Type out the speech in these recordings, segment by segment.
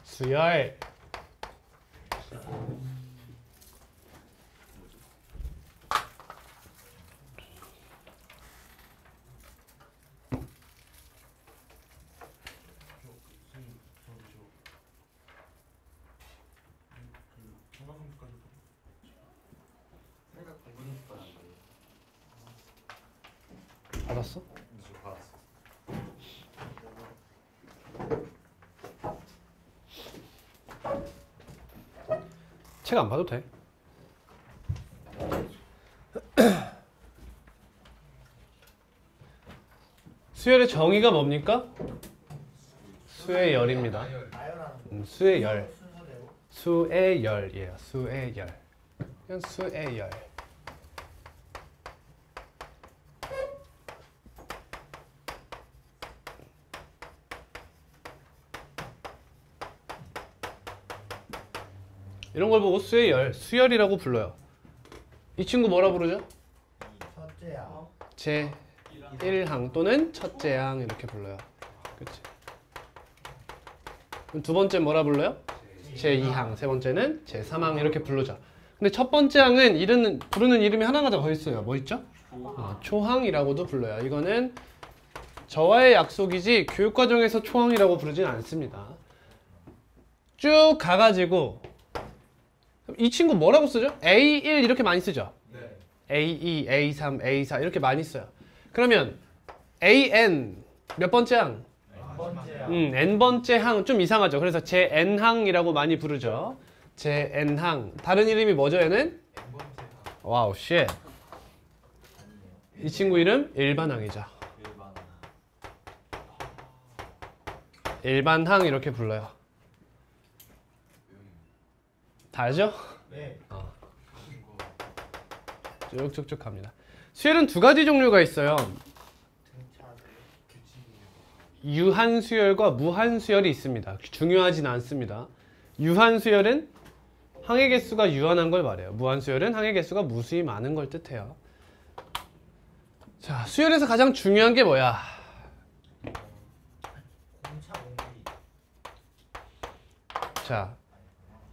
수열. 받았어? 책 안 봐도 돼. 수열의 정의가 뭡니까? 수의 열입니다. 수의 열. 수의 열이에요. 수의 열. 그냥 수의 열. 이런 걸 보고 수의 열, 수열이라고 불러요. 이 친구 뭐라 부르죠? 첫째야. 제 1항 또는 첫째 항 이렇게 불러요. 그치? 그럼 두 번째 뭐라 불러요? 제 2항, 세 번째는 제 3항 이렇게 부르죠. 근데 첫 번째 항은 부르는 이름이 하나가 더 있어요. 뭐 있죠? 초항이라고도 불러요. 이거는 저와의 약속이지 교육과정에서 초항이라고 부르진 않습니다. 쭉 가가지고 이 친구 뭐라고 쓰죠? A1 이렇게 많이 쓰죠? 네. A2, A3, A4 이렇게 많이 써요. 그러면 AN 몇 번째 항? N번째 항 좀 이상하죠. 그래서 제 N항이라고 많이 부르죠. 제 N항. 다른 이름이 뭐죠 얘는? 와우 쉣. 이 친구 이름 일반항이죠. 일반항 이렇게 불러요. 다 알죠? 네. 쭉쭉쭉 갑니다. 수열은 두 가지 종류가 있어요. 유한수열과 무한수열이 있습니다. 중요하진 않습니다. 유한수열은 항의 개수가 유한한 걸 말해요. 무한수열은 항의 개수가 무수히 많은 걸 뜻해요. 자, 수열에서 가장 중요한 게 뭐야? 자,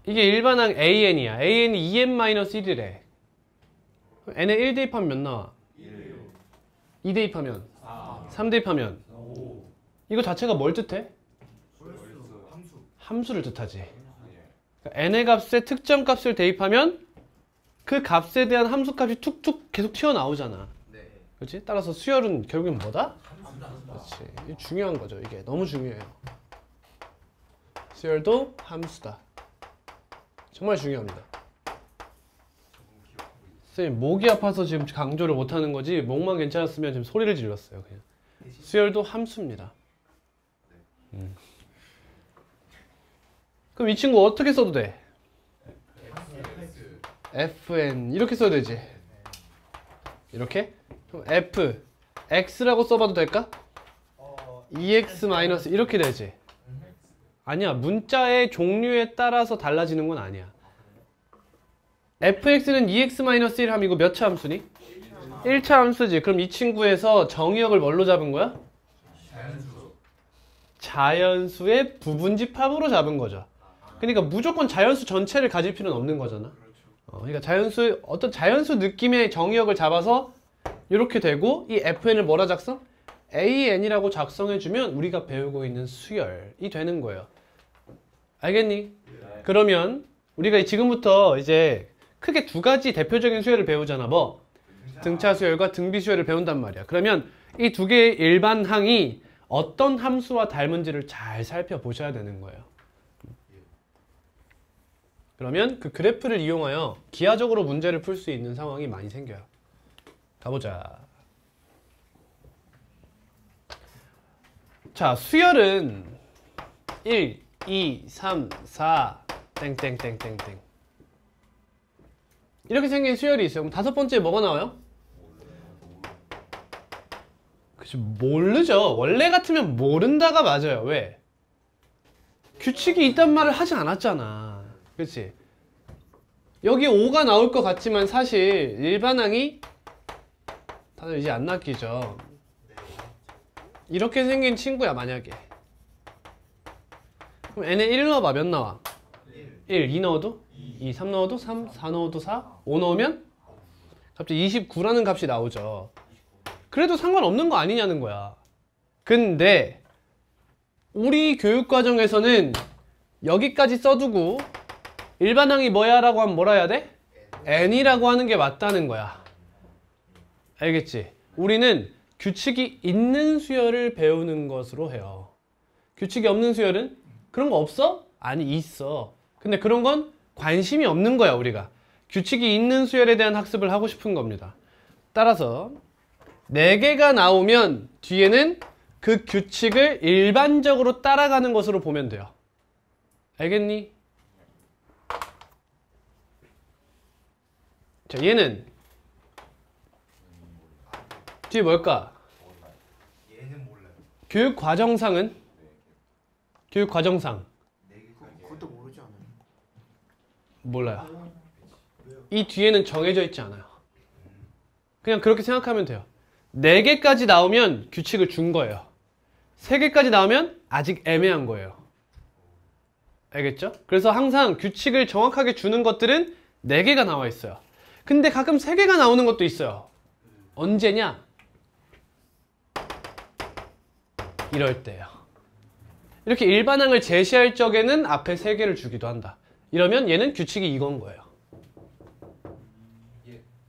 이게 일반항 AN이야. AN이 2n-1이래. n에 1 대입하면 몇 나와? 2 대입하면? 3 대입하면? 이거 자체가 뭘 뜻해? 함수를 뜻하지. 그러니까 n의 값에 특정 값을 대입하면 그 값에 대한 함수값이 툭툭 계속 튀어나오잖아. 그렇지? 따라서 수열은 결국엔 뭐다? 그렇지. 이게 중요한 거죠. 이게 너무 중요해요. 수열도 함수다. 정말 중요합니다. 선생님 목이 아파서 지금 강조를 못하는 거지 목만 괜찮았으면 지금 소리를 질렀어요. 그냥. 수열도 함수입니다. 그럼 이 친구 어떻게 써도 돼? fn 이렇게 써야 되지. 이렇게? 그럼 f x라고 써봐도 될까? ex 마이너스 이렇게 되지. 아니야. 문자의 종류에 따라서 달라지는 건 아니야. fx는 2x-1 하면 이거 몇 차 함수니? 1차 함수지. 그럼 이 친구에서 정의역을 뭘로 잡은 거야? 자연수의 부분집합으로 잡은 거죠. 그러니까 무조건 자연수 전체를 가질 필요는 없는 거잖아. 그러니까 어떤 자연수 느낌의 정의역을 잡아서 이렇게 되고 이 fn을 뭐라 작성? an이라고 작성해주면 우리가 배우고 있는 수열이 되는 거예요. 알겠니? 그러면 우리가 지금부터 이제 크게 두 가지 대표적인 수열을 배우잖아. 뭐? 등차 수열과 등비 수열을 배운단 말이야. 그러면 이 두 개의 일반항이 어떤 함수와 닮은지를 잘 살펴보셔야 되는 거예요. 그러면 그 그래프를 이용하여 기하적으로 문제를 풀 수 있는 상황이 많이 생겨요. 가보자. 자, 수열은 1, 2, 3, 4 땡땡땡땡땡 이렇게 생긴 수열이 있어요. 그럼 다섯 번째 뭐가 나와요? 그치, 모르죠. 원래 같으면 모른다가 맞아요. 왜? 규칙이 있단 말을 하지 않았잖아. 그치? 여기 5가 나올 것 같지만 사실 일반항이 다들 이제 안 낚이죠. 이렇게 생긴 친구야. 만약에 그럼 n에 1 넣어봐. 몇 나와? 1. 1. 2 넣어도? 2. 3 넣어도? 3. 4 넣어도 4. 5 넣으면? 갑자기 29라는 값이 나오죠. 그래도 상관없는 거 아니냐는 거야. 근데 우리 교육과정에서는 여기까지 써두고 일반항이 뭐야? 라고 하면 뭐라 해야 돼? n이라고 하는 게 맞다는 거야. 알겠지? 우리는 규칙이 있는 수열을 배우는 것으로 해요. 규칙이 없는 수열은 그런 거 없어? 아니 있어. 근데 그런 건 관심이 없는 거야 우리가. 규칙이 있는 수열에 대한 학습을 하고 싶은 겁니다. 따라서 4개가 나오면 뒤에는 그 규칙을 일반적으로 따라가는 것으로 보면 돼요. 알겠니? 자, 얘는 뒤에 뭘까? 얘는 몰라요. 교육 과정상은? 교육 과정상 그것도 모르지 않아요. 몰라요. 이 뒤에는 정해져 있지 않아요. 그냥 그렇게 생각하면 돼요. 4개까지 나오면 규칙을 준 거예요. 3개까지 나오면 아직 애매한 거예요. 알겠죠? 그래서 항상 규칙을 정확하게 주는 것들은 4개가 나와 있어요. 근데 가끔 3개가 나오는 것도 있어요. 언제냐? 이럴 때요. 이렇게 일반항을 제시할 적에는 앞에 3개를 주기도 한다. 이러면 얘는 규칙이 이건 거예요.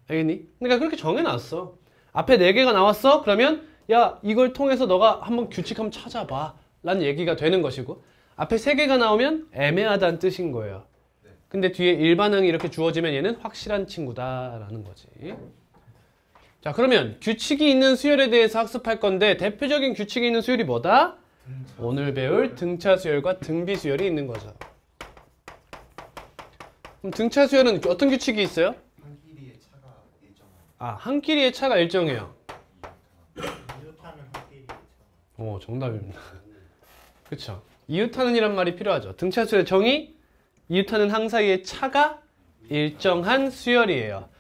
알겠니? 그러니까 그렇게 정해놨어. 앞에 4개가 나왔어? 그러면 야 이걸 통해서 너가 한번 규칙 한번 찾아봐 라는 얘기가 되는 것이고, 앞에 3개가 나오면 애매하다는 뜻인 거예요. 근데 뒤에 일반항이 이렇게 주어지면 얘는 확실한 친구다 라는 거지. 자, 그러면 규칙이 있는 수열에 대해서 학습할 건데 대표적인 규칙이 있는 수열이 뭐다? 오늘 배울 등차 수열과 등비 수열이 있는 거죠. 그럼 등차 수열은 어떤 규칙이 있어요? 한 길이의 차가 일정한. 아, 한 끼리의 차가 일정해요. 이웃하는 한 길이의 차. 오, 정답입니다. 그쵸. 이웃하는 이란 말이 필요하죠. 등차 수열의 정의, 이웃하는 항 사이의 차가 일정한 수열이에요.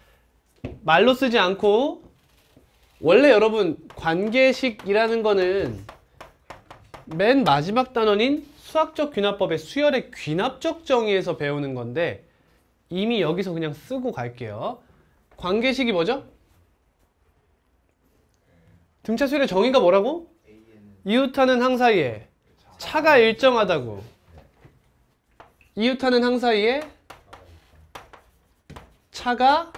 말로 쓰지 않고, 원래 여러분 관계식이라는 거는 맨 마지막 단원인 수학적 귀납법의 수열의 귀납적 정의에서 배우는 건데 이미 여기서 그냥 쓰고 갈게요. 관계식이 뭐죠? 등차 수열의 정의가 뭐라고? 이웃하는 항 사이에 차가 일정하다고. 이웃하는 항 사이에 차가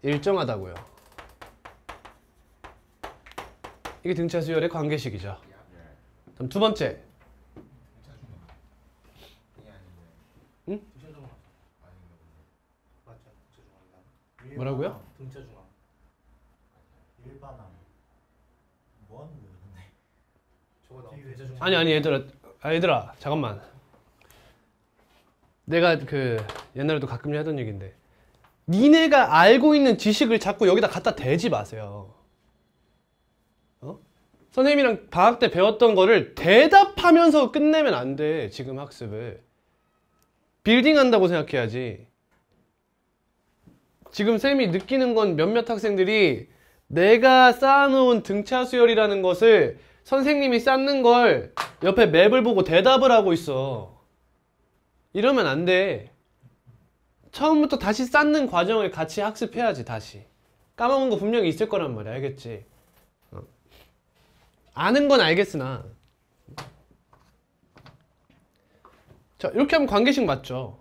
일정하다고요. 이게 등차 수열의 관계식이죠. 그럼 두 번째. 응? 뭐라고요? 등차 중앙. 일반항. 뭔 왜인데? 저거 나 등차 중앙. 아니 얘들아 잠깐만. 내가 옛날에도 가끔 하던 얘기인데 니네가 알고 있는 지식을 자꾸 여기다 갖다 대지 마세요. 선생님이랑 방학 때 배웠던 거를 대답하면서 끝내면 안 돼. 지금 학습을 빌딩 한다고 생각해야지. 지금 쌤이 느끼는 건 몇몇 학생들이 내가 쌓아놓은 등차 수열이라는 것을 선생님이 쌓는 걸 옆에 맵을 보고 대답을 하고 있어. 이러면 안 돼. 처음부터 다시 쌓는 과정을 같이 학습해야지. 다시 까먹은 거 분명히 있을 거란 말이야. 알겠지? 아는 건 알겠으나. 자, 이렇게 하면 관계식 맞죠?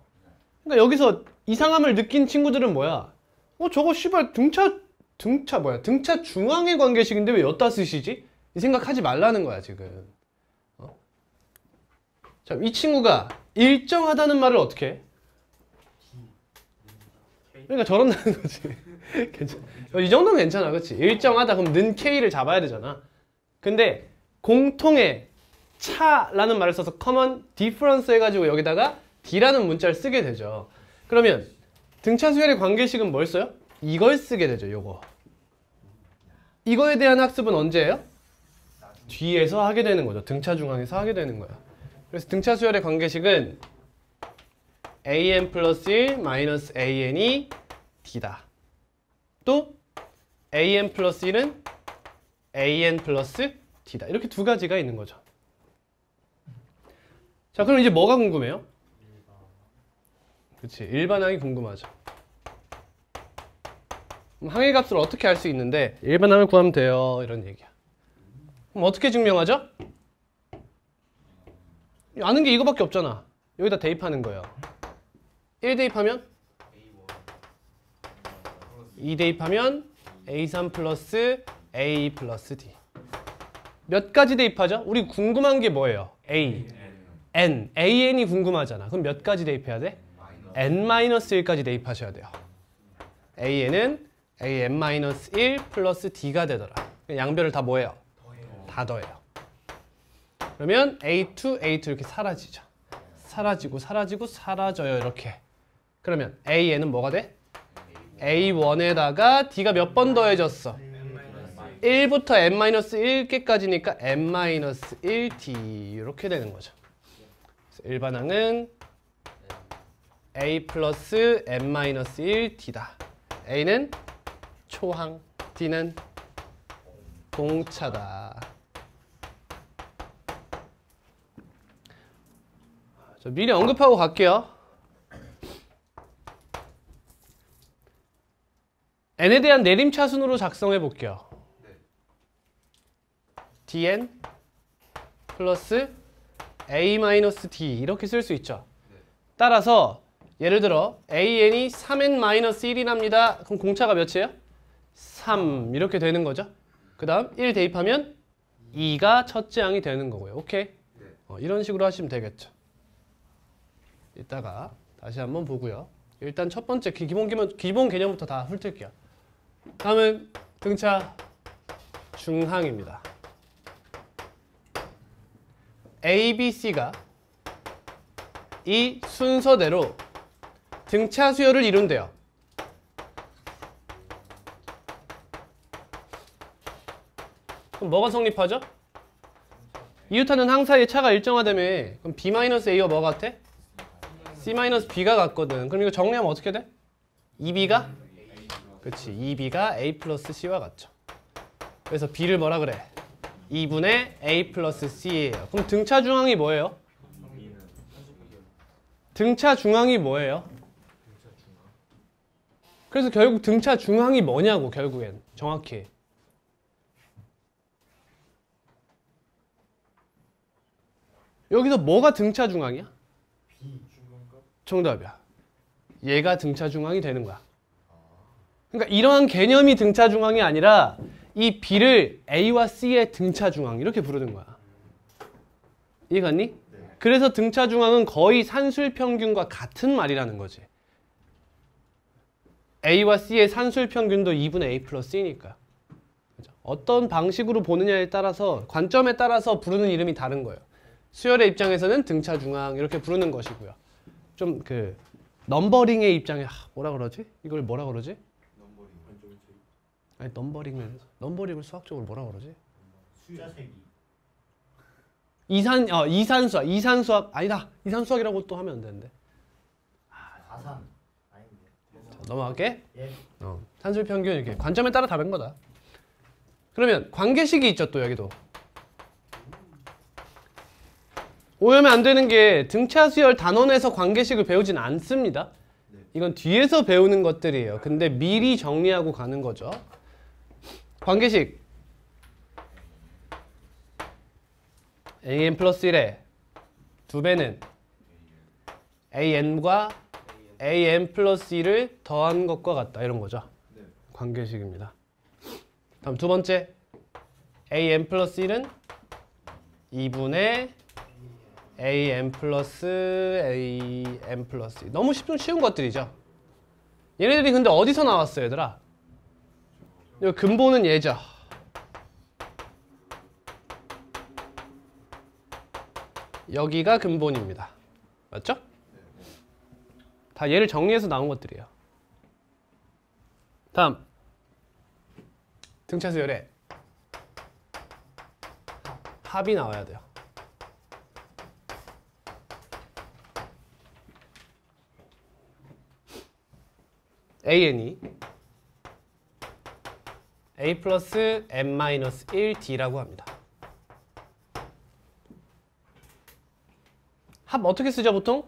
그러니까 여기서 이상함을 느낀 친구들은 뭐야? 저거 씨발 등차 중앙의 관계식인데 왜 여따 쓰시지? 이 생각하지 말라는 거야 지금. 자, 이 친구가 일정하다는 말을 어떻게 해? 그러니까 저런다는 거지. 괜찮아. 이 정도는 괜찮아. 그치? 일정하다 그럼 는 K를 잡아야 되잖아. 근데 공통의 차라는 말을 써서 common difference 해가지고 여기다가 D라는 문자를 쓰게 되죠. 그러면 등차 수열의 관계식은 뭘 써요? 이걸 쓰게 되죠. 요거. 이거에 대한 학습은 언제예요? 뒤에서 하게 되는 거죠. 등차 중앙에서 하게 되는 거야. 그래서 등차 수열의 관계식은 an 플러스 1 마이너스 an이 D다. 또 an 플러스 1은 an 플러스 D다. 이렇게 두 가지가 있는 거죠. 자, 그럼 이제 뭐가 궁금해요? 그치, 일반항이 궁금하죠. 그럼 항의 값을 어떻게 알 수 있는데 일반항을 구하면 돼요, 이런 얘기야. 그럼 어떻게 증명하죠? 아는 게 이거밖에 없잖아. 여기다 대입하는 거예요. 1 대입하면 2 대입하면 A3 플러스 A 플러스 D. 몇 가지 대입하죠? 우리 궁금한 게 뭐예요? A, N, AN이 궁금하잖아. 그럼 몇 가지 대입해야 돼? N-1까지 대입하셔야 돼요. AN은 AN-1 플러스 D가 되더라. 양변을 다 뭐예요? 다 더해요. 그러면 A2, A2 이렇게 사라지죠. 사라지고 사라지고 사라져요. 이렇게. 그러면 AN은 뭐가 돼? A1에다가 D가 몇 번 더해졌어? 1부터 n-1개까지니까 n-1d 이렇게 되는 거죠. 그래서 일반항은 a 플러스 n-1d다. a는 초항, d는 공차다. 저 미리 언급하고 갈게요. n에 대한 내림차순으로 작성해 볼게요. dn 플러스 a-d 이렇게 쓸 수 있죠. 따라서 예를 들어 an이 3n-1이랍니다. 그럼 공차가 몇이에요? 3 이렇게 되는 거죠. 그 다음 1 대입하면 2가 첫째 항이 되는 거고요. 오케이? 이런 식으로 하시면 되겠죠. 이따가 다시 한번 보고요. 일단 첫 번째 기본 개념부터 다 훑을게요. 다음은 등차 중항입니다. A, B, C가 이 순서대로 등차 수열을 이룬대요. 그럼 뭐가 성립하죠? 이웃하는 항 사이의 차가 일정하다며. 그럼 B-A가 뭐 같아? C-B가 같거든. 그럼 이거 정리하면 어떻게 돼? 2B가? 그치, 2B가 A 플러스 C와 같죠. 그래서 B를 뭐라 그래? 2분의 A 플러스 C예요. 그럼 등차 중항이 뭐예요? 등차 중항이 뭐예요? 그래서 결국 등차 중항이 뭐냐고, 결국엔. 정확히. 여기서 뭐가 등차 중항이야? 정답이야. 얘가 등차 중항이 되는 거야. 그러니까 이러한 개념이 등차 중항이 아니라 이 B를 A와 C의 등차 중항 이렇게 부르는 거야. 이해갔니? 네. 그래서 등차 중항은 거의 산술 평균과 같은 말이라는 거지. A와 C의 산술 평균도 2분의 A 플러스 C니까. 어떤 방식으로 보느냐에 따라서 관점에 따라서 부르는 이름이 다른 거예요. 수열의 입장에서는 등차 중항 이렇게 부르는 것이고요. 좀 그 넘버링의 입장에 뭐라 그러지? 이걸 뭐라 그러지? 아니 넘버링을 수학적으로 뭐라 그러지? 숫자세기. 이산수학 아니다. 이산수학이라고 또 하면 안 되는데. 가산 아닌데. 자, 넘어갈게. 예. 산술 평균 이렇게 관점에 따라 다른 거다. 그러면 관계식이 있죠, 또 여기도. 오해하면 안 되는 게 등차 수열 단원에서 관계식을 배우진 않습니다. 이건 뒤에서 배우는 것들이에요. 근데 미리 정리하고 가는 거죠. 관계식 an 플러스 1에 2배는 an과 an 플러스 1을 더한 것과 같다. 이런 거죠. 관계식입니다. 다음 두 번째 an 플러스 1은 2분의 an 플러스 an 플러스 2. 너무 쉬운 것들이죠. 얘네들이 근데 어디서 나왔어요, 얘들아? 이 근본은 얘죠. 여기가 근본입니다. 맞죠? 다 얘를 정리해서 나온 것들이에요. 다음 등차 수열에 합이 나와야 돼요. an이 a 플러스 n-1d라고 합니다. 합 어떻게 쓰죠 보통?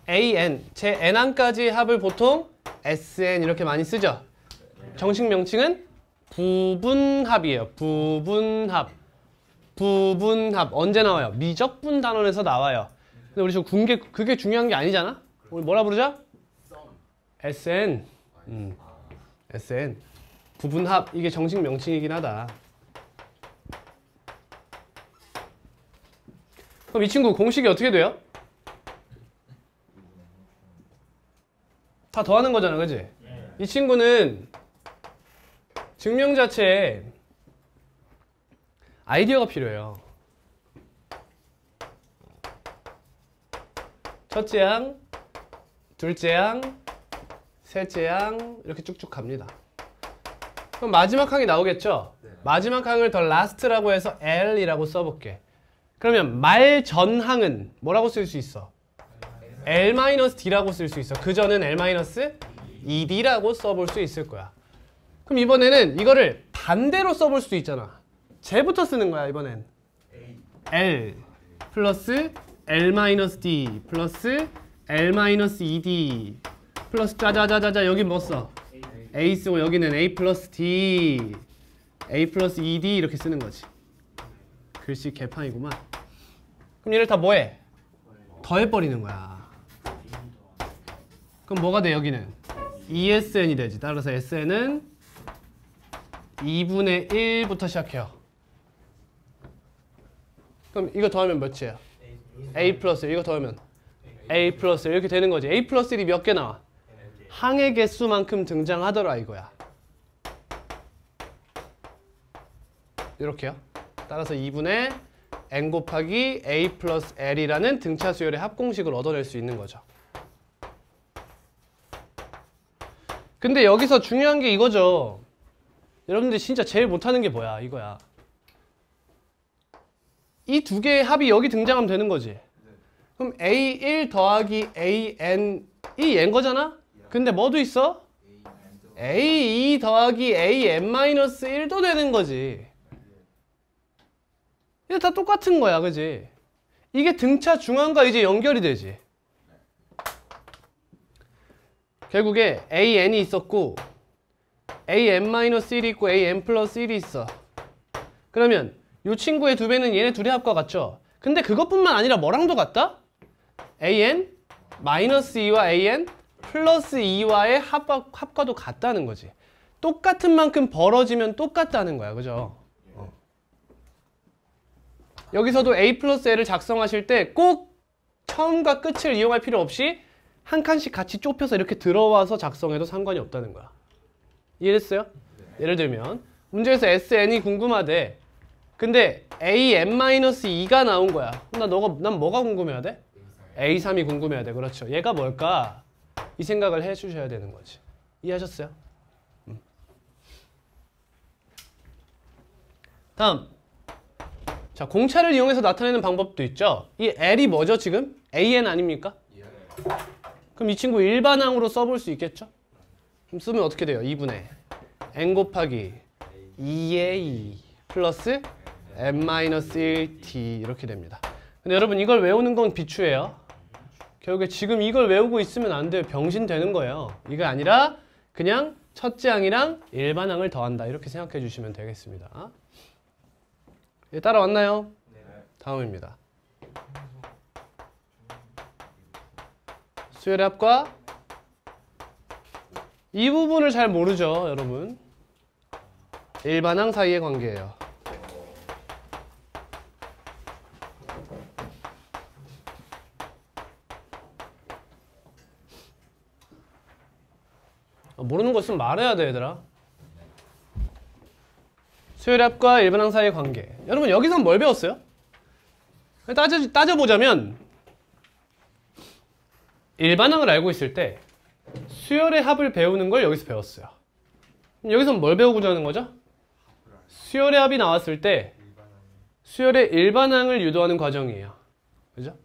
AN, 제 n항까지 합을 보통 SN 이렇게 많이 쓰죠. 정식 명칭은 부분합이에요. 부분합. 부분합 언제 나와요? 미적분 단원에서 나와요. 근데 우리 지금 그게 중요한 게 아니잖아? 우리 뭐라 부르자? SN. SN. 부분합 이게 정식 명칭이긴 하다. 그럼 이 친구 공식이 어떻게 돼요? 다 더하는 거잖아, 그지? 이 친구는 증명 자체에 아이디어가 필요해요. 첫째 항, 둘째 항, 셋째 항 이렇게 쭉쭉 갑니다. 그럼 마지막 항이 나오겠죠? 마지막 항을 더 last라고 해서 L이라고 써볼게. 그러면 말 전 항은 뭐라고 쓸 수 있어? L-D라고 쓸 수 있어. 그 전은 L-ED라고 써볼 수 있을 거야. 그럼 이번에는 이거를 반대로 써볼 수도 있잖아. 쟤부터 쓰는 거야 이번엔. L 플러스 L-D 플러스 L-ED 플러스 짜자자자자 여기 뭐 써? A 쓰고 여기는 A 플러스 D A 플러스 ED 이렇게 쓰는 거지. 글씨 개판이구만. 그럼 얘를 다 뭐해? 더해버리는 거야. 그럼 뭐가 돼 여기는? ESN이 되지. 따라서 SN은 2분의 1부터 시작해요. 그럼 이거 더하면 몇이에요? A 플러스 1 이거 더하면 A 플러스 1 이렇게 되는 거지. A 플러스 1이 몇 개 나와? 항의 개수만큼 등장하더라 이거야. 이렇게요. 따라서 2분의 n 곱하기 A 플러스 L이라는 등차 수열의 합공식을 얻어낼 수 있는 거죠. 근데 여기서 중요한 게 이거죠. 여러분들이 진짜 제일 못하는 게 뭐야? 이거야. 이 두 개의 합이 여기 등장하면 되는 거지. 그럼 A1 더하기 AN이 얘인 거잖아? 근데 뭐도 있어? A2 더하기 AN-1도 되는 거지. 이게 다 똑같은 거야, 그지? 이게 등차 중앙과 이제 연결이 되지. 결국에 AN이 있었고 AN-1이 있고 AN 플러스 1이 있어. 그러면 이 친구의 두 배는 얘네 둘의 합과 같죠? 근데 그것뿐만 아니라 뭐랑도 같다? AN-2와 AN 플러스 2와의 합과도 같다는 거지. 똑같은 만큼 벌어지면 똑같다는 거야, 그죠? 여기서도 A 플러스 L을 작성하실 때 꼭 처음과 끝을 이용할 필요 없이 한 칸씩 같이 좁혀서 이렇게 들어와서 작성해도 상관이 없다는 거야. 이해했어요? 예를 들면 문제에서 SN이 궁금하대. 근데 AN-2가 나온 거야. 난 뭐가 궁금해야 돼? A3이 궁금해야 돼. 그렇죠. 얘가 뭘까? 이 생각을 해주셔야 되는 거지. 이해하셨어요? 다음. 자, 공차를 이용해서 나타내는 방법도 있죠. 이 L이 뭐죠 지금? AN 아닙니까? 그럼 이 친구 일반항으로 써볼 수 있겠죠? 그럼 쓰면 어떻게 돼요? 2분의 n 곱하기 2a 플러스 n-1t 이렇게 됩니다. 근데 여러분 이걸 외우는 건 비추예요. 결국에 지금 이걸 외우고 있으면 안 돼요. 병신 되는 거예요. 이게 아니라 그냥 첫째 항이랑 일반항을 더한다. 이렇게 생각해 주시면 되겠습니다. 예, 따라왔나요? 다음입니다. 수열의 합과 이 부분을 잘 모르죠, 여러분. 일반항 사이의 관계예요. 모르는 거 있으면 말해야 돼, 얘들아. 수열의 합과 일반항 사이의 관계. 여러분 여기서 뭘 배웠어요? 따져보자면 일반항을 알고 있을 때 수열의 합을 배우는 걸 여기서 배웠어요. 그럼 여기서 뭘 배우고자 하는 거죠? 수열의 합이 나왔을 때 수열의 일반항을 유도하는 과정이에요. 그죠?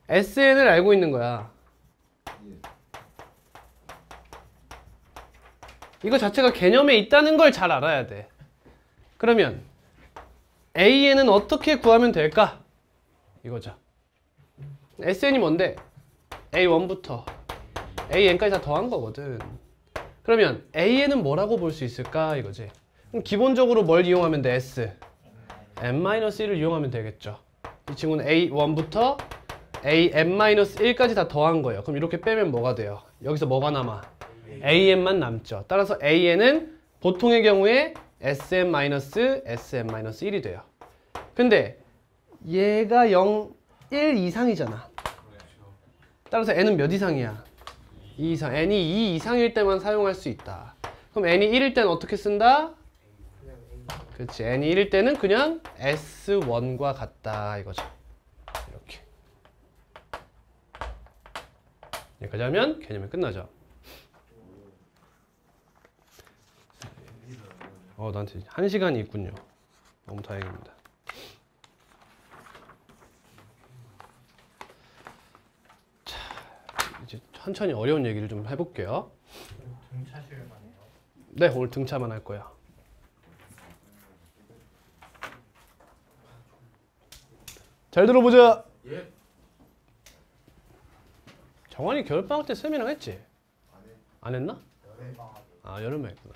SN을 알고 있는 거야. 이거 자체가 개념에 있다는 걸 잘 알아야 돼. 그러면 AN은 어떻게 구하면 될까? 이거죠. SN이 뭔데? A1부터 AN까지 다 더한 거거든. 그러면 AN은 뭐라고 볼 수 있을까? 이거지. 그럼 기본적으로 뭘 이용하면 돼? S n-1을 이용하면 되겠죠. 이 친구는 A1부터 AN-1까지 다 더한 거예요. 그럼 이렇게 빼면 뭐가 돼요? 여기서 뭐가 남아? AN만 남죠. 따라서 AN은 보통의 경우에 SM-SM-1이 돼요. 근데 얘가 0, 1 이상이잖아. 따라서 n은 몇 이상이야? 2 이상. n이 2 이상일 때만 사용할 수 있다. 그럼 n이 1일 때는 어떻게 쓴다? 그렇지. n이 1일 때는 그냥 S1과 같다 이거죠. 이렇게. 여기까지 하면 개념이 끝나죠. 나한테 1시간이 있군요. 너무 다행입니다. 자, 이제 천천히 어려운 얘기를 좀 해볼게요. 등차수열만 해요. 네, 오늘 등차만 할 거야. 잘 들어보자. 예. 정환이 겨울방학 때 쌤이랑 했지? 안 했나? 여름 방학에. 아, 여름에 했구나.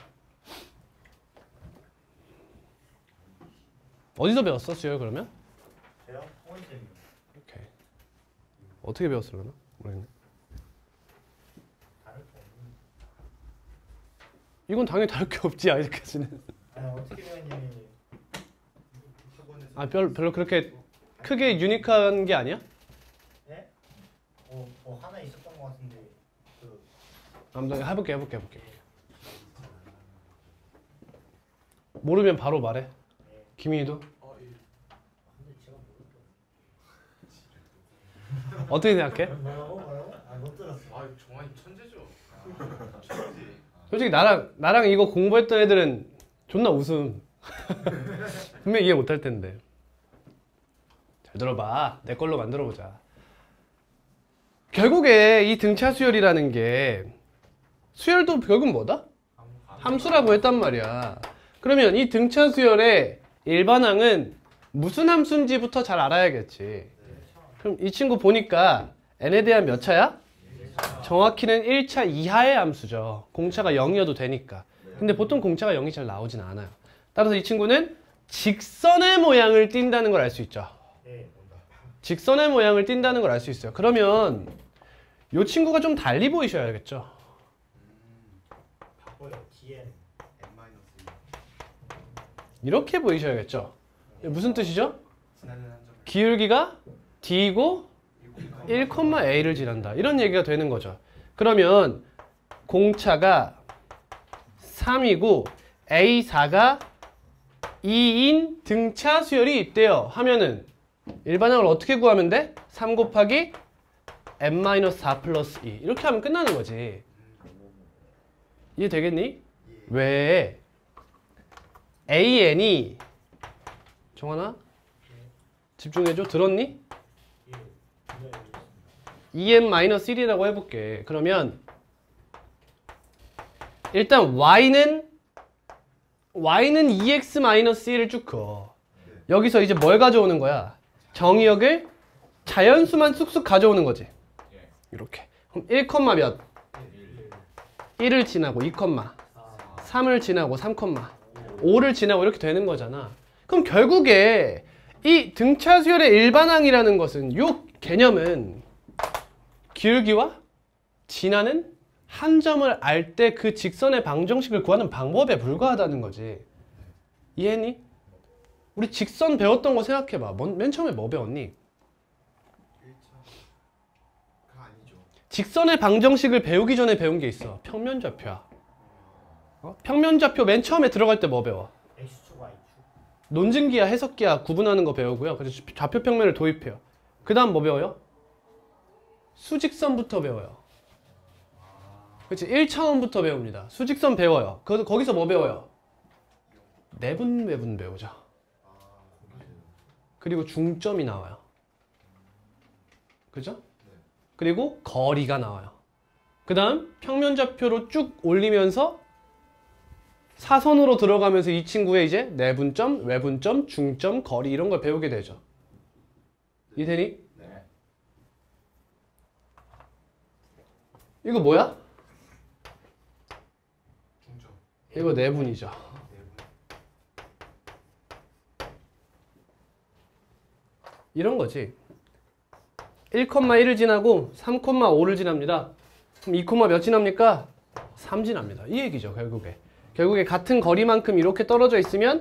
어디서 배웠어, 수열 그러면? 제가 성원쌤이요. 오케이. 어떻게 배웠으려나? 모르겠네. 다를 거 없는. 이건 당연히 다를 게 없지, 아직까지는. 아니 어떻게 배웠냐면 아, 별로 그렇게 크게 유니크한 게 아니야? 네? 하나 있었던 것 같은데 그 한번 해볼게. 모르면 바로 말해. 김희도 근데 제가 어떻게 생각해? 뭐라고? 못 들었어. 아, 정환이 천재죠. 천재. 솔직히 나랑 이거 공부했던 애들은 존나 웃음. 분명히 이해 못할 텐데. 잘 들어봐. 내 걸로 만들어보자. 결국에 이 등차 수열이라는 게 수열도 결국 뭐다? 함수라고 했단 말이야. 그러면 이 등차 수열의 일반항은 무슨 함수인지부터 잘 알아야겠지. 그럼 이 친구 보니까 n에 대한 몇 차야? 정확히는 1차 이하의 함수죠. 공차가 0이어도 되니까. 근데 보통 공차가 0이 잘 나오진 않아요. 따라서 이 친구는 직선의 모양을 띈다는 걸 알 수 있죠. 네. 직선의 모양을 띈다는 걸 알 수 있어요. 그러면 이 친구가 좀 달리 보이셔야겠죠. 바꿔요. DN. 이렇게 보이셔야겠죠. 무슨 뜻이죠? 지나는 한 점. 기울기가 D이고 1,A를 지난다. 이런 얘기가 되는 거죠. 그러면 공차가 3이고 A4가 2인 등차 수열이 있대요. 하면은 일반항을 어떻게 구하면 돼? 3 곱하기 n-4 플러스 2 이렇게 하면 끝나는 거지. 이해되겠니? 왜? AN이 정환아? 집중해줘. 들었니? EN-1이라고 해볼게. 그러면 일단 Y는 EX-1을 쭉 그어. 여기서 이제 뭘 가져오는 거야? 정의역을 자연수만 쑥쑥 가져오는 거지. 이렇게. 그럼 1, 몇? 1을 지나고 2, 3을 지나고 3, 5를 지나고 이렇게 되는 거잖아. 그럼 결국에 이 등차 수열의 일반항이라는 것은 이 개념은 기울기와 지나는 한 점을 알 때 그 직선의 방정식을 구하는 방법에 불과하다는 거지. 이해했니? 우리 직선 배웠던 거 생각해봐. 맨 처음에 뭐 배웠니? 1차가 아니죠. 직선의 방정식을 배우기 전에 배운 게 있어. 평면좌표야. 평면좌표 맨 처음에 들어갈 때 뭐 배워? X축, Y축. 논증기야 해석기야 구분하는 거 배우고요. 그래서 좌표 평면을 도입해요. 그 다음 뭐 배워요? 수직선부터 배워요. 그렇지. 1차원부터 배웁니다. 수직선 배워요. 거기서 뭐 배워요? 내분 배우죠. 그리고 중점이 나와요. 그죠? 그리고 거리가 나와요. 그 다음 평면좌표로 쭉 올리면서 사선으로 들어가면서 이 친구의 이제 내분점, 외분점, 중점, 거리 이런 걸 배우게 되죠. 이해되니? 네. 이거 뭐야? 중점. 이거 내분이죠. 내분. 이런 거지. 1,1을 지나고 3,5를 지납니다. 그럼 2, 몇 지납니까? 3 지납니다. 이 얘기죠, 결국에. 결국에 같은 거리만큼 이렇게 떨어져 있으면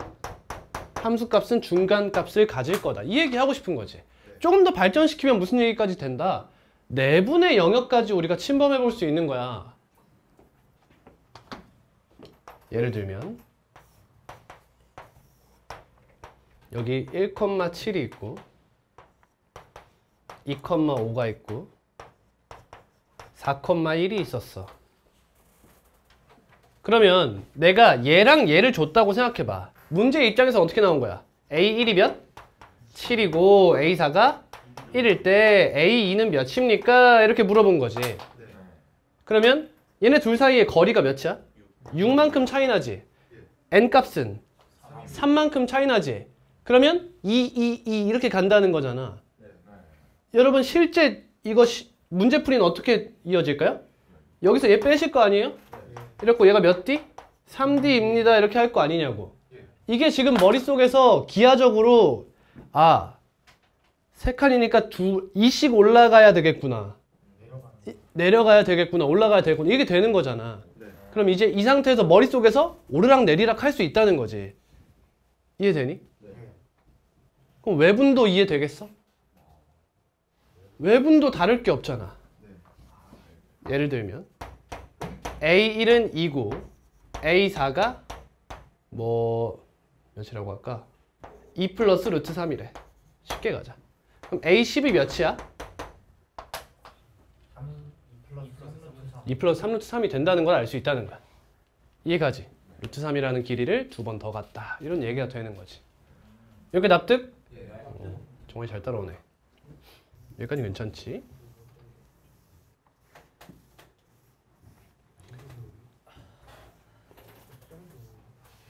함수값은 중간값을 가질 거다. 이 얘기 하고 싶은 거지. 조금 더 발전시키면 무슨 얘기까지 된다? 내분의 영역까지 우리가 침범해 볼 수 있는 거야. 예를 들면 여기 1,7이 있고 2,5가 있고 4,1이 있었어. 그러면 내가 얘랑 얘를 줬다고 생각해봐. 문제 입장에서 어떻게 나온 거야? A1이면 7이고 A4가 1일 때 A2는 몇입니까? 이렇게 물어본 거지. 그러면 얘네 둘 사이의 거리가 몇이야? 6만큼 차이 나지. N값은 3만큼 차이 나지. 그러면 2 이렇게 간다는 거잖아. 여러분 실제 이거 문제풀이는 어떻게 이어질까요? 여기서 얘 빼실 거 아니에요? 이랬고 얘가 몇 D? 3D입니다. 이렇게 할 거 아니냐고. 이게 지금 머릿속에서 기하적으로 아, 세 칸이니까 2씩 올라가야 되겠구나. 내려가야 되겠구나. 올라가야 되겠구나. 이게 되는 거잖아. 그럼 이제 이 상태에서 머릿속에서 오르락 내리락 할 수 있다는 거지. 이해되니? 그럼 외분도 이해되겠어? 외분도 다를 게 없잖아. 예를 들면 A1은 2고 A4가 뭐 몇이라고 할까? 2 플러스 루트 3이래. 쉽게 가자. 그럼 A10이 몇이야? 2 플러스 3 루트 3이 된다는 걸 알 수 있다는 거야. 이해가지? 루트 3이라는 길이를 2번 더 갔다. 이런 얘기가 되는 거지. 여기 납득? 정말 잘 따라오네. 여기까지 괜찮지?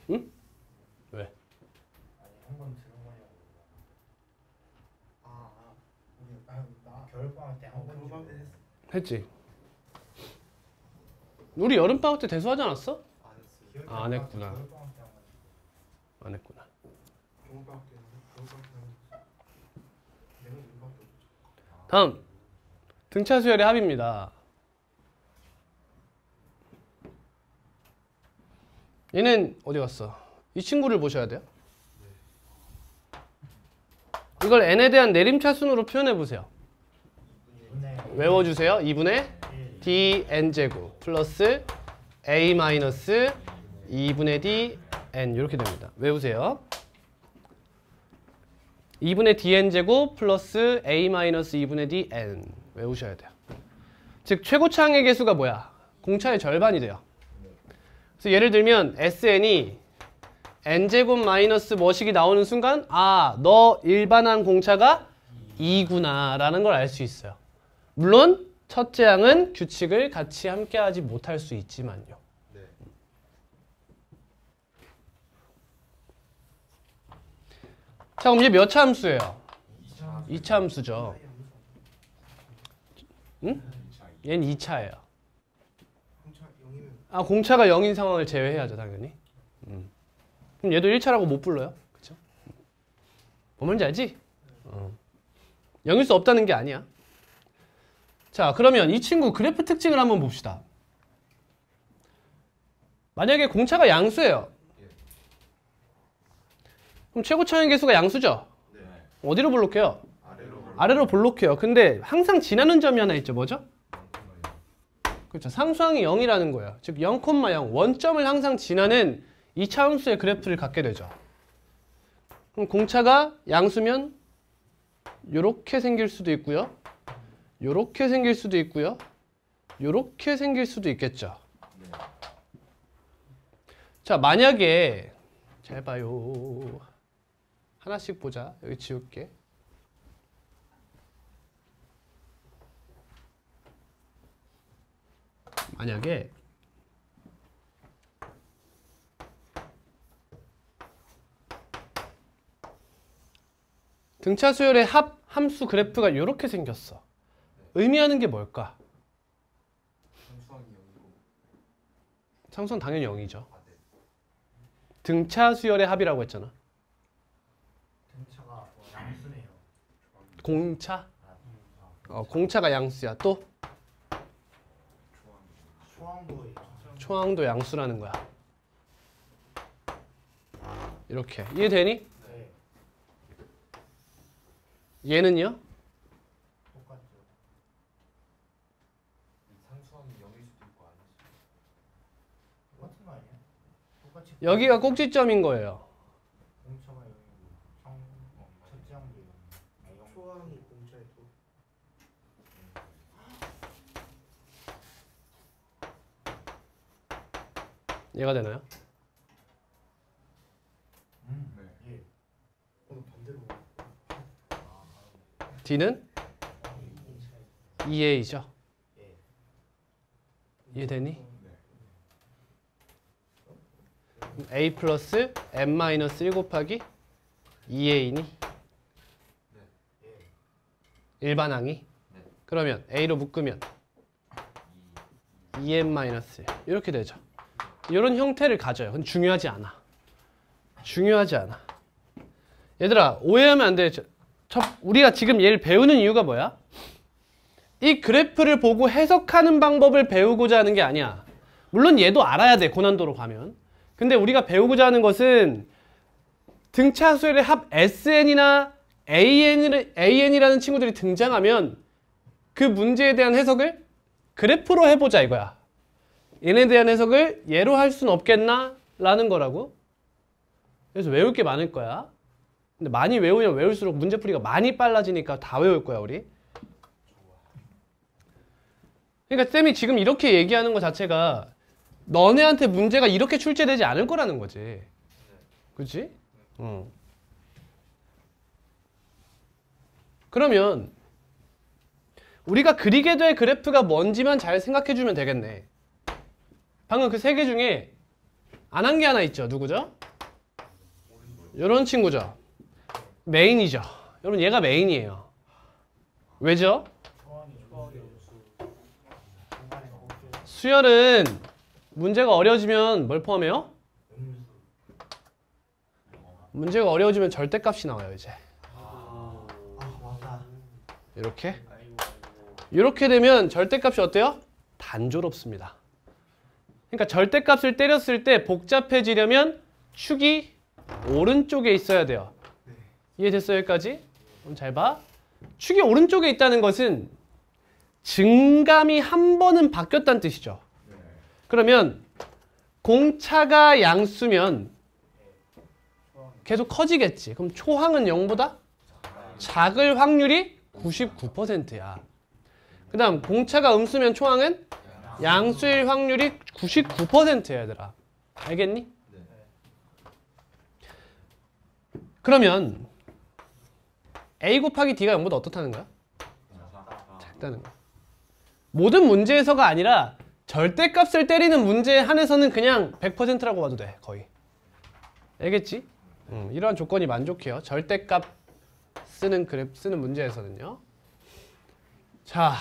응? 왜? 한번 들은 거냐고. 우리 나 겨울방학 때 한번 했지? 우리 여름방학 때 대수하지 않았어? 안 했어요. 아, 안 했구나. 겨울방학 때 한 번. 안 했구나. 겨울방학 때는 겨울방학 때는 내가 이밖에 없죠. 다음 등차 수열의 합입니다. 얘는 어디 갔어? 이 친구를 보셔야 돼요. 이걸 n에 대한 내림차순으로 표현해 보세요. 외워주세요. 2분의 dn제곱 플러스 a 마이너스 2분의 dn 이렇게 됩니다. 외우세요. 2분의 dn제곱 플러스 a 마이너스 2분의 dn 외우셔야 돼요. 즉 최고차항의 개수가 뭐야? 공차의 절반이 돼요. 그래서 예를 들면 sn이 n제곱 마이너스 뭐식이 나오는 순간 아, 너 일반항 공차가 2구나 라는 걸 알 수 있어요. 물론 첫째 항은 규칙을 같이 함께하지 못할 수 있지만요. 자, 그럼 이제 몇 차 함수예요? 2차 함수죠. 응? 얘는 2차예요. 공차 0이면 아, 공차가 0인 상황을 제외해야죠, 당연히. 그럼 얘도 1차라고 못 불러요. 그쵸? 뭔 말인지 알지? 0일 수 없다는 게 아니야. 자, 그러면 이 친구 그래프 특징을 한번 봅시다. 만약에 공차가 양수예요. 그럼 최고차항의 개수가 양수죠? 네. 어디로 볼록해요? 아래로 아래로 볼록해요. 근데 항상 지나는 점이 하나 있죠. 뭐죠? 그렇죠. 상수항이 0이라는 거예요. 즉 0,0 원점을 항상 지나는 2차 함수의 그래프를 갖게 되죠. 그럼 공차가 양수면 요렇게 생길 수도 있고요. 요렇게 생길 수도 있고요. 요렇게 생길 수도 있겠죠. 자, 만약에 잘 봐요. 하나씩 보자. 여기 지울게. 만약에 등차 수열의 합 함수 그래프가 이렇게 생겼어. 의미하는 게 뭘까? 상수항이 0이고. 상수는 당연히 0이죠. 아, 네. 등차 수열의 합이라고 했잖아. 등차가 양수네요. 공차? 공차가 양수야. 또 초항도예요. 초항도 양수라는 거야. 이렇게 이해되니? 네. 얘는요? 똑같죠. 상수항이 0일 수도 있고 아니지. 똑같은 거 아니야? 똑같이. 여기가 꼭지점인 거예요. 공차가 0이고 첫째 항도 0. 초항이 공차에 또. 얘가 되나요? 네. 예. 오늘 반대로. D는 공차에 2A죠. 예. 이해되니? 네. A 플러스 M-1 곱하기 2A니? 예. 일반항이? 그러면 A로 묶으면 2M-1 이렇게 되죠. 이런 형태를 가져요. 근데 중요하지 않아. 중요하지 않아. 얘들아 오해하면 안 돼. 우리가 지금 얘를 배우는 이유가 뭐야? 이 그래프를 보고 해석하는 방법을 배우고자 하는 게 아니야. 물론 얘도 알아야 돼. 고난도로 가면. 근데 우리가 배우고자 하는 것은 등차 수열의 합 SN이나 AN이라는 친구들이 등장하면 그 문제에 대한 해석을 그래프로 해보자 이거야. 얘네에 대한 해석을 얘로 할 수는 없겠나? 라는 거라고. 그래서 외울 게 많을 거야. 근데 많이 외우면 외울수록 문제풀이가 많이 빨라지니까 다 외울 거야 우리. 그러니까 쌤이 지금 이렇게 얘기하는 것 자체가 너네한테 문제가 이렇게 출제되지 않을 거라는 거지. 그치? 응. 그러면 우리가 그리게 될 그래프가 뭔지만 잘 생각해 주면 되겠네. 방금 그 세 개 중에 안 한 게 하나 있죠. 누구죠? 요런 친구죠. 메인이죠. 여러분 얘가 메인이에요. 왜죠? 초항이 중간에 곱게 수열은 문제가 어려워지면 뭘 포함해요? 문제가 어려워지면 절대값이 나와요 이제. 아 맞다. 이렇게. 이렇게 되면 절대값이 어때요? 단조롭습니다. 그러니까 절대값을 때렸을 때 복잡해지려면 축이 오른쪽에 있어야 돼요. 이해됐어요 여기까지? 그럼 잘 봐. 축이 오른쪽에 있다는 것은 증감이 한 번은 바뀌었다는 뜻이죠. 그러면 공차가 양수면 계속 커지겠지. 그럼 초항은 0보다 작을 확률이 99%야. 그 다음 공차가 음수면 초항은 양수일 확률이 99%야 얘들아. 알겠니? 그러면 A 곱하기 D가 0보다 어떻다는 거야? 작다는 거야. 모든 문제에서가 아니라 절대값을 때리는 문제에 한해서는 그냥 100%라고 봐도 돼. 거의. 알겠지? 이러한 조건이 만족해요. 절대값 쓰는 문제에서는요. 자,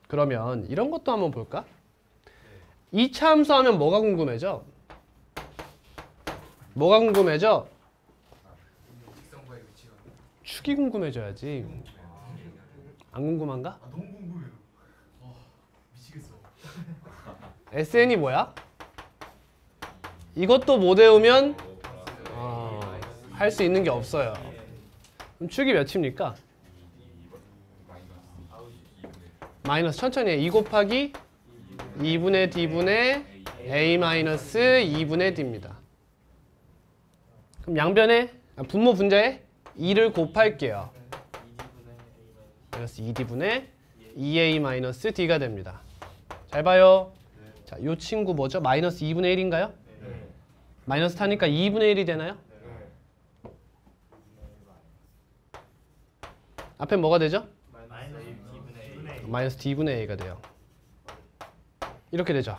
그러면 이런 것도 한번 볼까? 2차 함수 하면 뭐가 궁금해져? 뭐가 궁금해져? 직선과의 위치가. 축이 궁금해져야지. 안 궁금한가? 너무 궁금해요. 미치겠어. SN이 뭐야? 이것도 못 외우면 할 수 있는 게 없어요. 그럼 축이 몇입니까? 마이너스 천천히 해. 2 곱하기 2분의 D분의 A 마이너스 2분의 D입니다. 그럼 양변에 분모 분자에 2를 곱할게요. 마이너스 2D분의 2A 마이너스 D가 됩니다. 잘 봐요. 자, 이 친구 뭐죠? 마이너스 2분의 1인가요? 마이너스 타니까 2분의 1이 되나요? 앞에 뭐가 되죠? 마이너스 D분의 A가 돼요. 이렇게 되죠.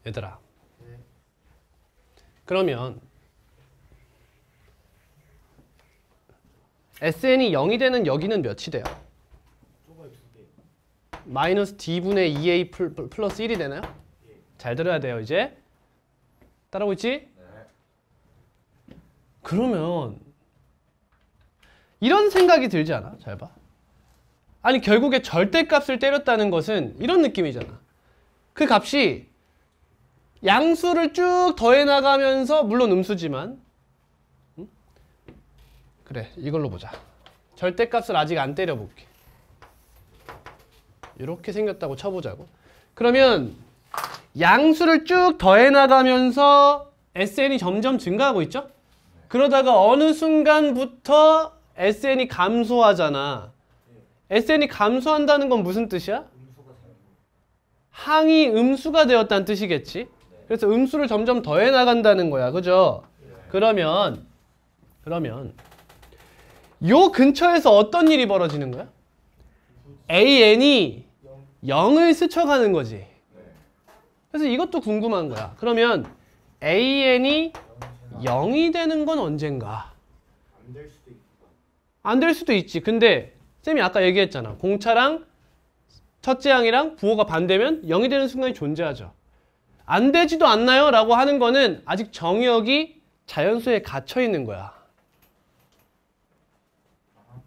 얘들아. 그러면 SN이 0이 되는 여기는 몇이 돼요? 마이너스 D분의 2A 플러스 1이 되나요? 잘 들어야 돼요 이제. 따라오고 있지? 그러면 이런 생각이 들지 않아? 잘 봐. 아니 결국에 절대값을 때렸다는 것은 이런 느낌이잖아. 그 값이 양수를 쭉 더해 나가면서 물론 음수지만 응? 그래 이걸로 보자. 절대값을 아직 안 때려볼게. 이렇게 생겼다고 쳐보자고. 그러면 양수를 쭉 더해 나가면서 SN이 점점 증가하고 있죠? 그러다가 어느 순간부터 SN이 감소하잖아. SN이 감소한다는 건 무슨 뜻이야? 항이 음수가 되었다는 뜻이겠지? 그래서 음수를 점점 더해 나간다는 거야. 그죠? 그러면 요 근처에서 어떤 일이 벌어지는 거야? AN이 0을 스쳐가는 거지. 그래서 이것도 궁금한 거야. 그러면 AN이 0이 되는 건 언젠가? 안 될 수도 있지. 근데 쌤이 아까 얘기했잖아. 공차랑 첫째 항이랑 부호가 반대면 0이 되는 순간이 존재하죠. 안 되지도 않나요? 라고 하는 거는 아직 정의역이 자연수에 갇혀 있는 거야.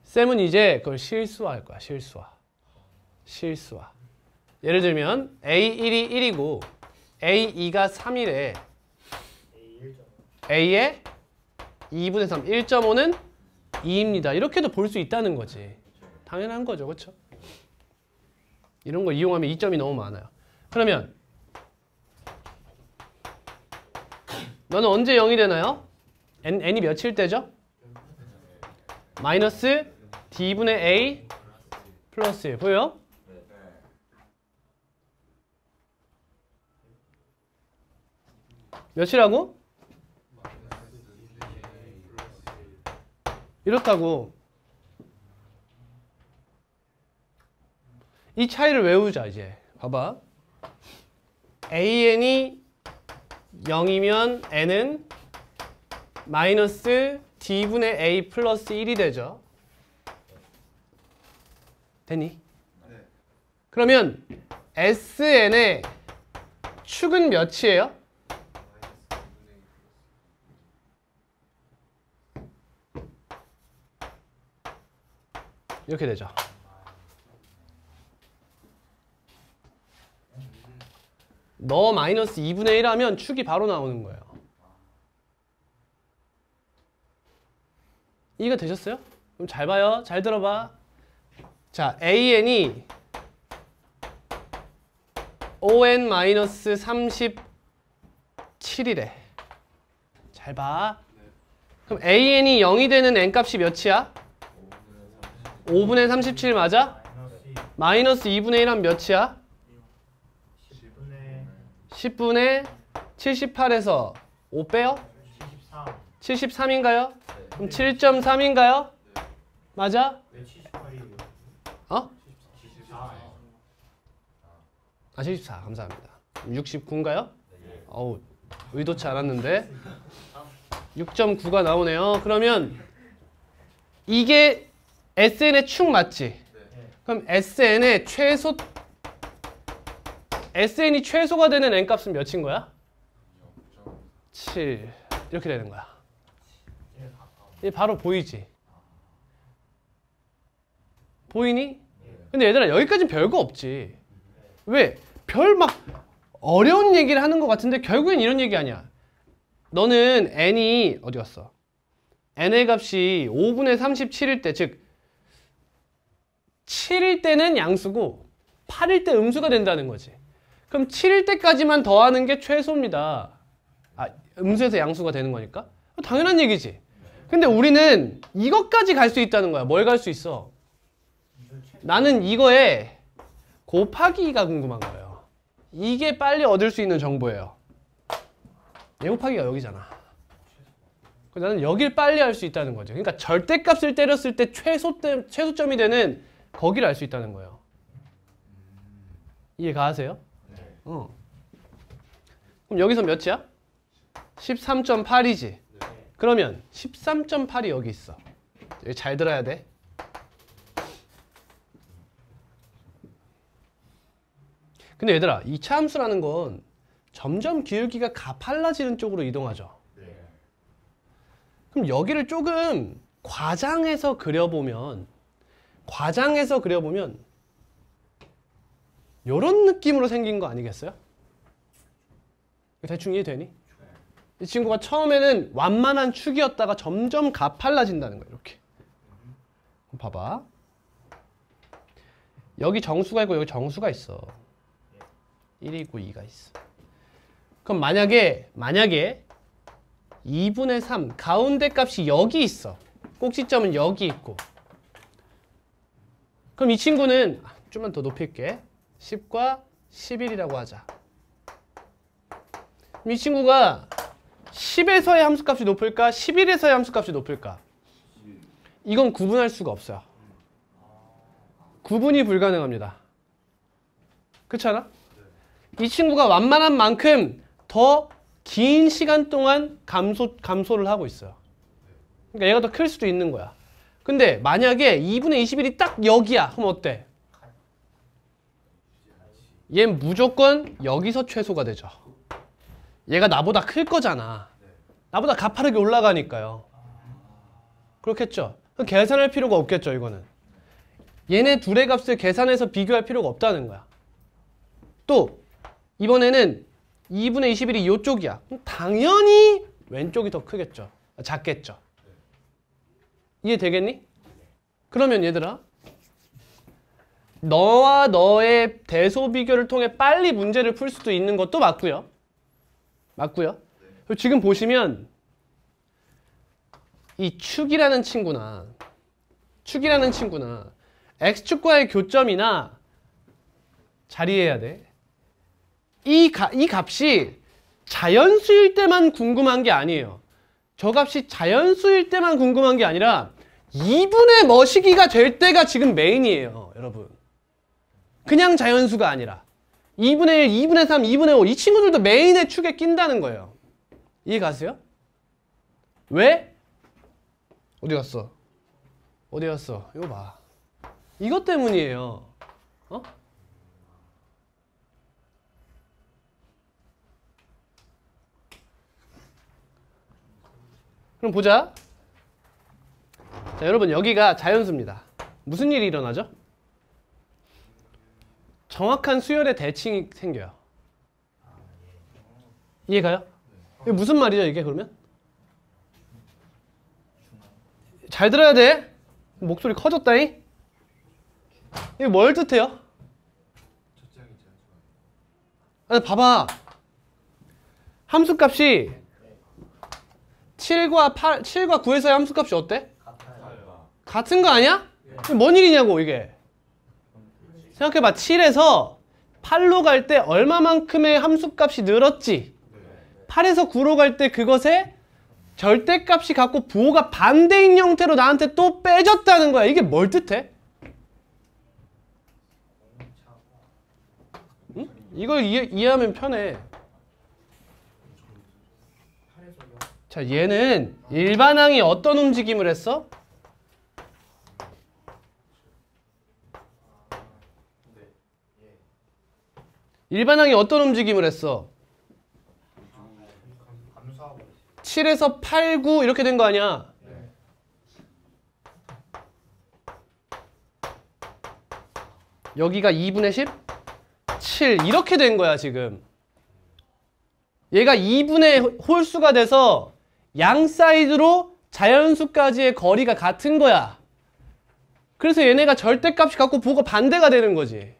쌤은 이제 그걸 실수화할 거야. 실수화. 예를 들면 A1이 1이고 A2가 3이래. A의 2분의 3, 1.5는 2입니다. 이렇게도 볼 수 있다는 거지. 당연한 거죠. 그렇죠? 이런 거 이용하면 이점이 너무 많아요. 그러면 너는 언제 0이 되나요? n이 몇일 때죠? 마이너스 d분의 a 플러스 1. 보여요? 몇이라고? 이렇다고. 이 차이를 외우자 이제. 봐봐. AN이 0이면 n은 마이너스 d분의 a 플러스 1이 되죠. 됐니? 그러면 SN의 축은 몇이에요? 이렇게 되죠. 너 마이너스 2분의 1 하면 축이 바로 나오는 거예요. 이해가 되셨어요? 그럼 잘 봐요. 잘 들어봐. 자, AN이 ON-37이래. 잘 봐. 그럼 AN이 0이 되는 n값이 몇이야? 5분의 37 맞아? 마이너스 2분의 1 하면 몇이야? 10분의 78에서 5 빼요? 73인가요? 그럼 7.3인가요? 맞아? 어? 아, 74. 감사합니다. 69인가요? 어우, 의도치 않았는데. 6.9가 나오네요. 그러면 이게 SN의 축 맞지? 그럼 SN이 최소가 되는 n값은 몇인 거야? 7. 이렇게 되는 거야. 이게 바로 보이지? 보이니? 근데 얘들아 여기까지는 별거 없지. 왜? 별 막 어려운 얘기를 하는 것 같은데 결국엔 이런 얘기 아니야. 너는 n이 어디 갔어? n의 값이 5분의 37일 때, 즉 7일 때는 양수고 8일 때 음수가 된다는 거지. 그럼 7일 때까지만 더하는 게 최소입니다. 아, 음수에서 양수가 되는 거니까? 당연한 얘기지. 근데 우리는 이것까지 갈 수 있다는 거야. 뭘 갈 수 있어? 나는 이거에 곱하기가 궁금한 거예요. 이게 빨리 얻을 수 있는 정보예요. 얘 곱하기가 여기잖아. 나는 여길 빨리 할 수 있다는 거죠. 그러니까 절대값을 때렸을 때 최소점이 되는 거기를 알 수 있다는 거예요. 이해 가세요? 그럼 여기서 몇이야? 13.8이지. 그러면 13.8이 여기 있어. 여기 잘 들어야 돼. 근데 얘들아, 이 차함수라는 건 점점 기울기가 가팔라지는 쪽으로 이동하죠. 그럼 여기를 조금 과장해서 그려보면 요런 느낌으로 생긴 거 아니겠어요? 대충 이해되니? 이 친구가 처음에는 완만한 축이었다가 점점 가팔라진다는 거예요. 이렇게. 봐봐. 여기 정수가 있고 여기 정수가 있어. 1이고 2가 있어. 그럼 만약에 2분의 3 가운데 값이 여기 있어. 꼭지점은 여기 있고. 그럼 이 친구는 좀만 더 높일게. 10과 11이라고 하자. 그럼 이 친구가 10에서의 함수값이 높을까? 11에서의 함수값이 높을까? 이건 구분할 수가 없어요. 구분이 불가능합니다. 그렇지 않아? 이 친구가 완만한 만큼 더 긴 시간 동안 감소를 하고 있어요. 그러니까 얘가 더 클 수도 있는 거야. 근데 만약에 2분의 21이 딱 여기야. 그럼 어때? 얘는 무조건 여기서 최소가 되죠. 얘가 나보다 클 거잖아. 나보다 가파르게 올라가니까요. 그렇겠죠? 그럼 계산할 필요가 없겠죠, 이거는. 얘네 둘의 값을 계산해서 비교할 필요가 없다는 거야. 또 이번에는 2분의 21이 이쪽이야. 그럼 당연히 왼쪽이 더 크겠죠. 작겠죠. 이해되겠니? 그러면 얘들아, 너와 너의 대소 비교를 통해 빨리 문제를 풀 수도 있는 것도 맞고요. 지금 보시면 이 축이라는 친구나 x축과의 교점이나 자리해야 돼. 이 값이 자연수일 때만 궁금한 게 아니에요. 저 값이 자연수일 때만 궁금한 게 아니라 2분의 머시기가 될 때가 지금 메인이에요, 여러분. 그냥 자연수가 아니라 2분의 1, 2분의 3, 2분의 5 이 친구들도 메인의 축에 낀다는 거예요. 이해 가세요? 왜? 어디 갔어? 이거 봐. 이것 때문이에요. 어? 그럼 보자. 자, 여러분 여기가 자연수입니다. 무슨 일이 일어나죠? 정확한 수열의 대칭이 생겨요. 이해가요? 이게 무슨 말이죠, 이게 그러면? 잘 들어야 돼. 목소리 커졌다잉? 이게 뭘 뜻해요? 아니, 봐봐. 함수값이 7과 9에서의 함수값이 어때? 같은 거 아니야? 뭔 일이냐고, 이게. 생각해봐. 7에서 8로 갈 때 얼마만큼의 함수값이 늘었지? 8에서 9로 갈 때 그것의 절대값이 같고 부호가 반대인 형태로 나한테 또 빼졌다는 거야. 이게 뭘 뜻해? 응? 이걸 이해하면 편해. 자, 얘는 일반항이 어떤 움직임을 했어? 일반항이 어떤 움직임을 했어? 7에서 8, 9 이렇게 된 거 아니야? 여기가 2분의 10? 7 이렇게 된 거야 지금. 얘가 2분의 홀수가 돼서 양 사이드로 자연수까지의 거리가 같은 거야. 그래서 얘네가 절대값이 같고 부호가 반대가 되는 거지.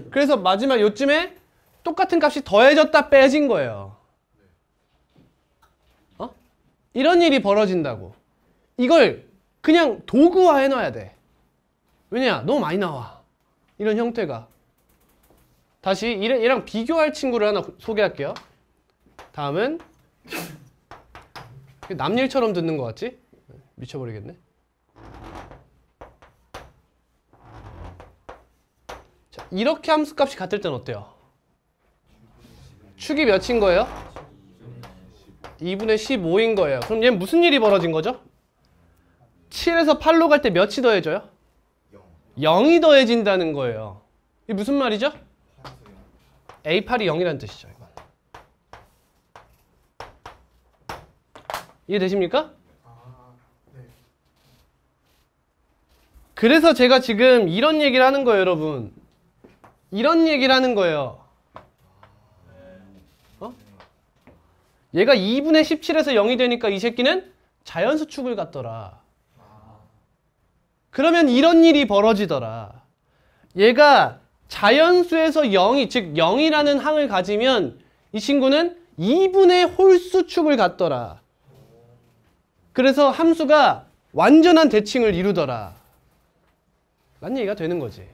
그래서 마지막 요쯤에 똑같은 값이 더해졌다 빼진 거예요. 어? 이런 일이 벌어진다고. 이걸 그냥 도구화 해놔야 돼. 왜냐? 너무 많이 나와. 이런 형태가. 다시 얘랑 비교할 친구를 하나 소개할게요. 다음은 남일처럼 듣는 것 같지? 미쳐버리겠네. 자, 이렇게 함수값이 같을 땐 어때요? 축이 몇인 거예요? 2분의 15인 거예요. 그럼 얘는 무슨 일이 벌어진 거죠? 7에서 8로 갈 때 몇이 더해져요? 0이 더해진다는 거예요. 이게 무슨 말이죠? A8이 0이라는 뜻이죠. 이건. 이해되십니까? 그래서 제가 지금 이런 얘기를 하는 거예요, 여러분. 이런 얘기를 하는 거예요. 어? 얘가 2분의 17에서 0이 되니까 이 새끼는 자연수 축을 갖더라. 그러면 이런 일이 벌어지더라. 얘가 자연수에서 0이, 즉 0이라는 항을 가지면 이 친구는 2분의 홀수 축을 갖더라. 그래서 함수가 완전한 대칭을 이루더라. 라는 얘기가 되는 거지.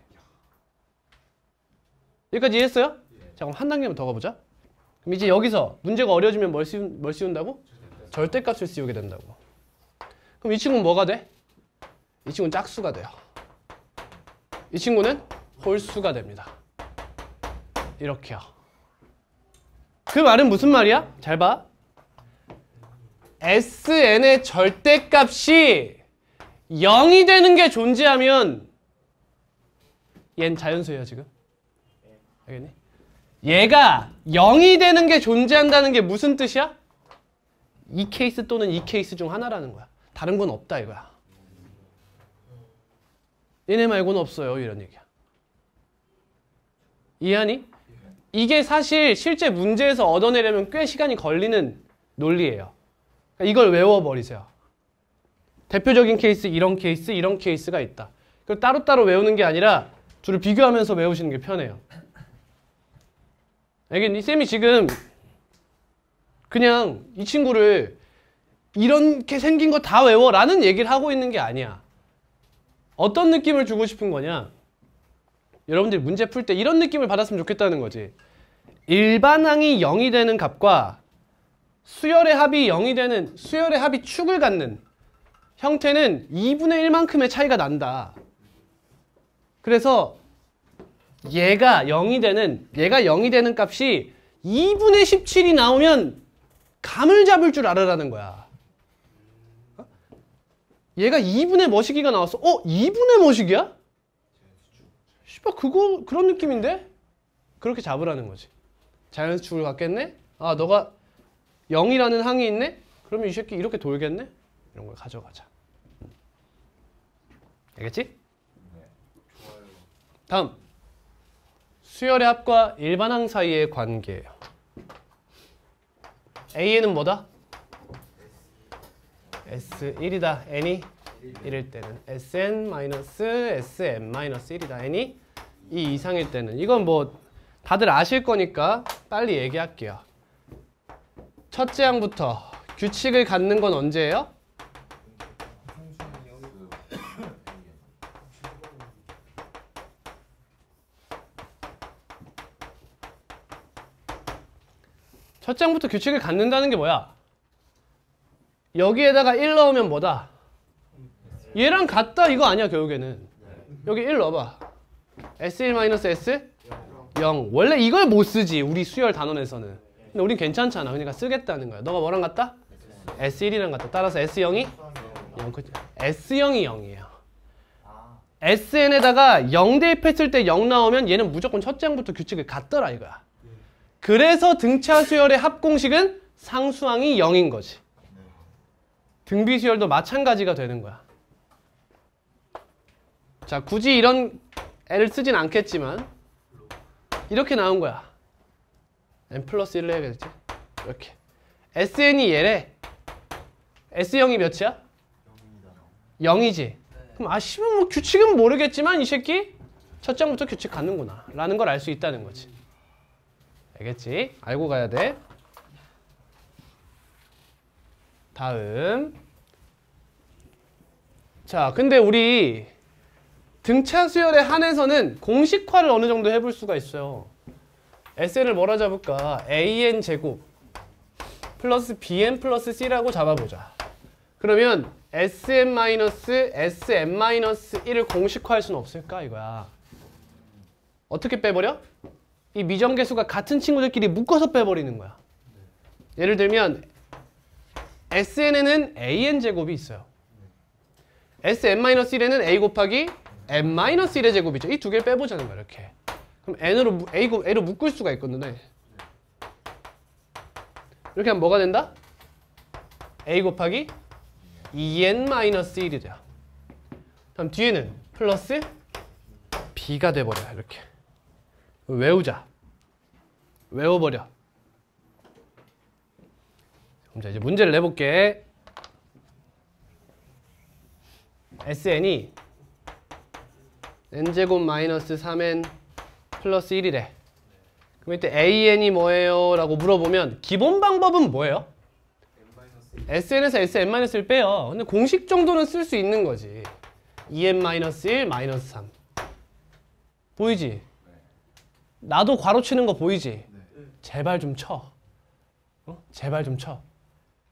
여기까지 이해했어요? 자, 그럼 한 단계만 더 가보자. 그럼 이제 여기서 문제가 어려지면 뭘 씌운다고? 절대값을 씌우게 된다고. 그럼 이 친구는 뭐가 돼? 이 친구는 짝수가 돼요. 이 친구는 홀수가 됩니다. 이렇게요. 그 말은 무슨 말이야? 잘 봐. SN의 절대값이 0이 되는 게 존재하면 얘는 자연수예요, 지금. 알겠니? 얘가 0이 되는 게 존재한다는 게 무슨 뜻이야? 이 케이스 또는 이 케이스 중 하나라는 거야. 다른 건 없다 이거야. 얘네 말고는 없어요, 이런 얘기야. 이해하니? 이게 사실 실제 문제에서 얻어내려면 꽤 시간이 걸리는 논리예요. 그러니까 이걸 외워버리세요. 대표적인 케이스, 이런 케이스가 있다. 그걸 따로따로 외우는 게 아니라 둘을 비교하면서 외우시는 게 편해요. 알겠니? 쌤이 지금 그냥 이 친구를 이렇게 생긴 거 다 외워 라는 얘기를 하고 있는 게 아니야. 어떤 느낌을 주고 싶은 거냐? 여러분들이 문제 풀 때 이런 느낌을 받았으면 좋겠다는 거지. 일반항이 0이 되는 값과 수열의 합이 0이 되는, 수열의 합이 축을 갖는 형태는 2분의 1만큼의 차이가 난다. 그래서 얘가 0이 되는 값이 2분의 17이 나오면 감을 잡을 줄 알아라는 거야. 얘가 2분의 뭐시기가 나왔어. 2분의 뭐시기야? 씨발 그런 느낌인데? 그렇게 잡으라는 거지. 자연수축을 갖겠네? 아, 너가 0이라는 항이 있네? 그러면 이 새끼 이렇게 돌겠네? 이런 걸 가져가자. 알겠지? 다음. 수열의 합과 일반항 사이의 관계예요. A에는 뭐다? S1이다. N이 1일 때는 Sn-SM-1이다. N이 2 이상일 때는. 이건 뭐 다들 아실 거니까 빨리 얘기할게요. 첫째 항부터 규칙을 갖는 건 언제예요? 첫 장부터 규칙을 갖는다는 게 뭐야? 여기에다가 1 넣으면 뭐다? 얘랑 같다 이거 아니야 결국에는. 여기 1 넣어봐. S1-S 0. 원래 이걸 못 쓰지 우리 수열 단원에서는. 근데 우린 괜찮잖아. 그러니까 쓰겠다는 거야. 너가 뭐랑 같다? S1이랑 같다. 따라서 S0이 0. S0이 0이에요. SN에다가 0 대입했을 때 0 나오면 얘는 무조건 첫 장부터 규칙을 갖더라 이거야. 그래서 등차 수열의 합 공식은 상수항이 0인 거지. 등비 수열도 마찬가지가 되는 거야. 자, 굳이 이런 애를 쓰진 않겠지만 이렇게 나온 거야. n 플러스 1로 해야겠지. 이렇게. SN이 얘래. S0이 몇이야? 0이지. 그럼 씨발 뭐 규칙은 모르겠지만 이 새끼 첫 장부터 규칙 갖는구나 라는 걸 알 수 있다는 거지. 알겠지? 알고 가야 돼. 다음. 자, 근데 우리 등차 수열에 한해서는 공식화를 어느 정도 해볼 수가 있어요. SN을 뭐라 잡을까? AN 제곱 플러스 BN 플러스 C라고 잡아보자. 그러면 SM-SM-1을 공식화할 수는 없을까? 이거야. 어떻게 빼버려? 이 미정계수가 같은 친구들끼리 묶어서 빼버리는 거야. 예를 들면 SN에는 AN 제곱이 있어요. Sn-1에는 A 곱하기 n-1의 제곱이죠. 이 두 개를 빼보자는 거야. 이렇게. 그럼 n으로 A로 묶을 수가 있거든요. 이렇게 하면 뭐가 된다? A 곱하기 2n-1이 돼요. 그럼 뒤에는 플러스 B가 돼버려요. 이렇게. 외우자. 외워버려. 그럼 자, 이제 문제를 내볼게. SN이 n제곱 마이너스 3n 플러스 1이래. 그럼 이때 AN이 뭐예요? 라고 물어보면 기본 방법은 뭐예요? SN에서 SN-1을 빼요. 근데 공식 정도는 쓸 수 있는 거지. 2n-1 마이너스 3. 보이지? 나도 괄호 치는 거 보이지? 제발 좀 쳐. 제발 좀 쳐.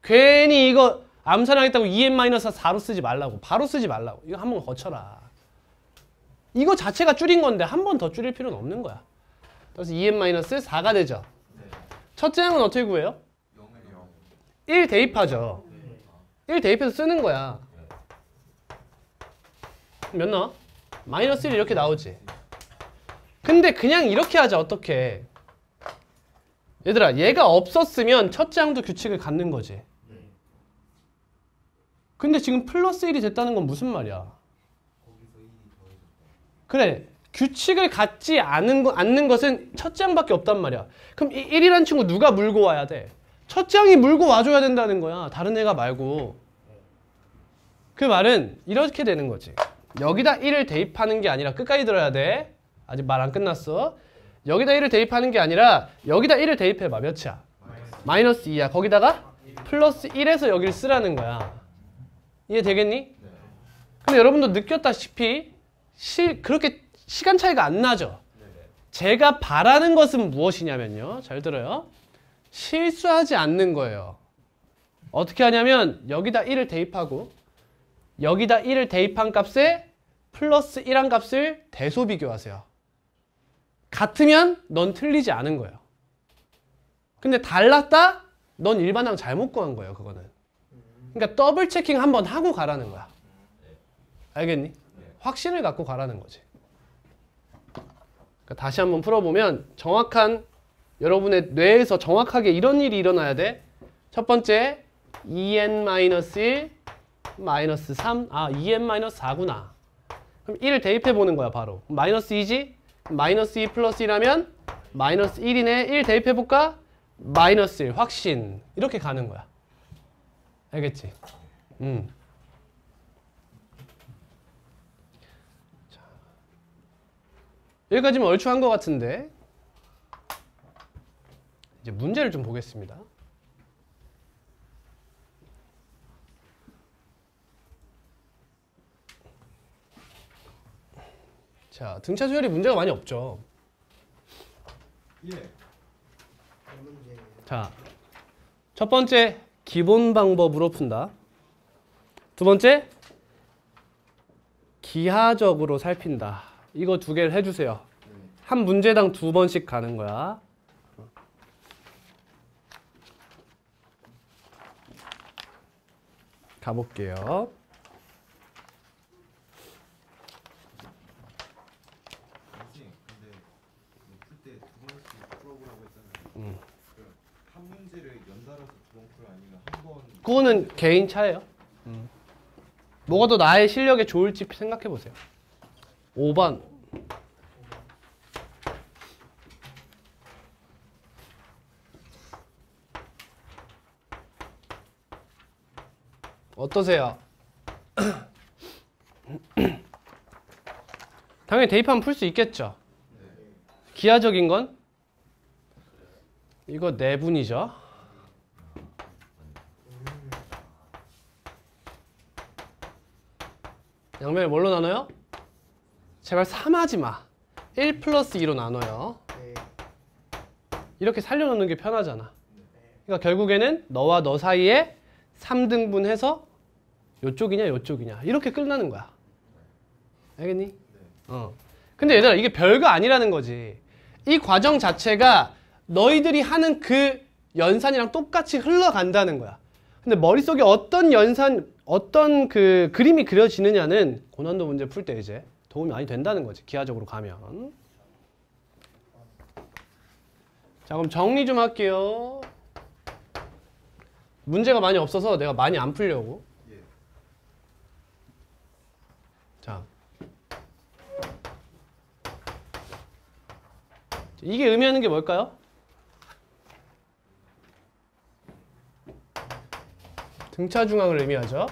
괜히 이거 암산하겠다고 2n-4로 쓰지 말라고. 바로 쓰지 말라고. 이거 한번 거쳐라. 이거 자체가 줄인 건데 한 번 더 줄일 필요는 없는 거야. 그래서 2n-4가 되죠. 첫째 항은 어떻게 구해요? 1 대입하죠. 1 대입해서 쓰는 거야. 몇 나와? 마이너스 1 이렇게 나오지. 근데 그냥 이렇게 하자. 어떻게? 얘들아, 얘가 없었으면 첫째 항도 규칙을 갖는 거지. 근데 지금 플러스 1이 됐다는 건 무슨 말이야? 그래, 규칙을 갖지 않는 것은 첫째 항밖에 없단 말이야. 그럼 이 1이라는 친구 누가 물고 와야 돼? 첫째 항이 물고 와줘야 된다는 거야. 다른 애가 말고. 그 말은 이렇게 되는 거지. 여기다 1을 대입하는 게 아니라, 끝까지 들어야 돼. 아직 말 안 끝났어. 여기다 1을 대입하는 게 아니라 여기다 1을 대입해봐. 몇이야? 마이너스 2야. 거기다가 플러스 1에서 여기를 쓰라는 거야. 이해되겠니? 근데 여러분도 느꼈다시피 그렇게 시간 차이가 안 나죠? 제가 바라는 것은 무엇이냐면요. 잘 들어요. 실수하지 않는 거예요. 어떻게 하냐면 여기다 1을 대입하고 여기다 1을 대입한 값에 플러스 1한 값을 대소 비교하세요. 같으면 넌 틀리지 않은 거예요. 근데 달랐다? 넌 일반항 잘못 구한 거예요. 그거는. 그러니까 더블 체킹 한번 하고 가라는 거야. 알겠니? 확신을 갖고 가라는 거지. 그러니까 다시 한번 풀어보면 정확한, 여러분의 뇌에서 정확하게 이런 일이 일어나야 돼. 첫 번째 2n-1 마이너스 3. 아, 2n-4구나. 그럼 1을 대입해보는 거야. 바로. 마이너스 2지? 마이너스 2 플러스 1하면 마이너스 1이네. 1 대입해볼까? 마이너스 1. 확신. 이렇게 가는 거야. 알겠지? 자, 여기까지면 얼추 한 것 같은데 이제 문제를 좀 보겠습니다. 자, 등차 수열이 문제가 많이 없죠. 자, 첫 번째 기본 방법으로 푼다. 두 번째 기하적으로 살핀다. 이거 두 개를 해주세요. 한 문제당 2번씩 가는 거야. 가볼게요. 한 문제를 연달아서 두 번 풀어 아니면 한 번? 그거는 개인 차예요. 뭐가 더 나의 실력에 좋을지 생각해 보세요. 5번. 어떠세요? 당연히 대입하면 풀 수 있겠죠. 기하적인 건 이거 내분이죠. 양면을 뭘로 나눠요? 제발 3하지 마. 1 플러스 2로 나눠요. 이렇게 살려놓는 게 편하잖아. 그러니까 결국에는 너와 너 사이에 3등분해서 요쪽이냐 요쪽이냐 이렇게 끝나는 거야. 알겠니? 근데 얘들아 이게 별거 아니라는 거지. 이 과정 자체가 너희들이 하는 그 연산이랑 똑같이 흘러간다는 거야. 근데 머릿속에 어떤 연산, 어떤 그 그림이 그려지느냐는 고난도 문제 풀 때 이제 도움이 많이 된다는 거지. 기하적으로 가면. 자, 그럼 정리 좀 할게요. 문제가 많이 없어서 내가 많이 안 풀려고. 자, 이게 의미하는 게 뭘까요? 등차 중앙을 의미하죠.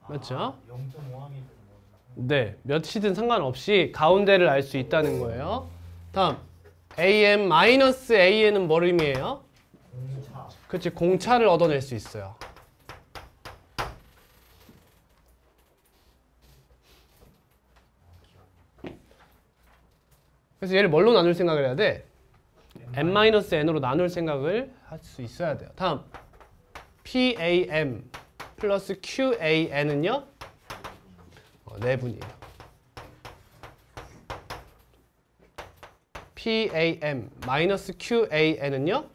맞죠? 0.5항이 네, 몇이든 상관없이 가운데를 알 수 있다는 거예요. 다음, AM-AN은 뭘 의미해요? 공차. 그치, 공차를 얻어낼 수 있어요. 그래서 얘를 뭘로 나눌 생각을 해야 돼? n-n으로 나눌 생각을 할 수 있어야 돼요. 다음, PAM 플러스 QAN은요? 내분이에요. PAM 마이너스 QAN은요?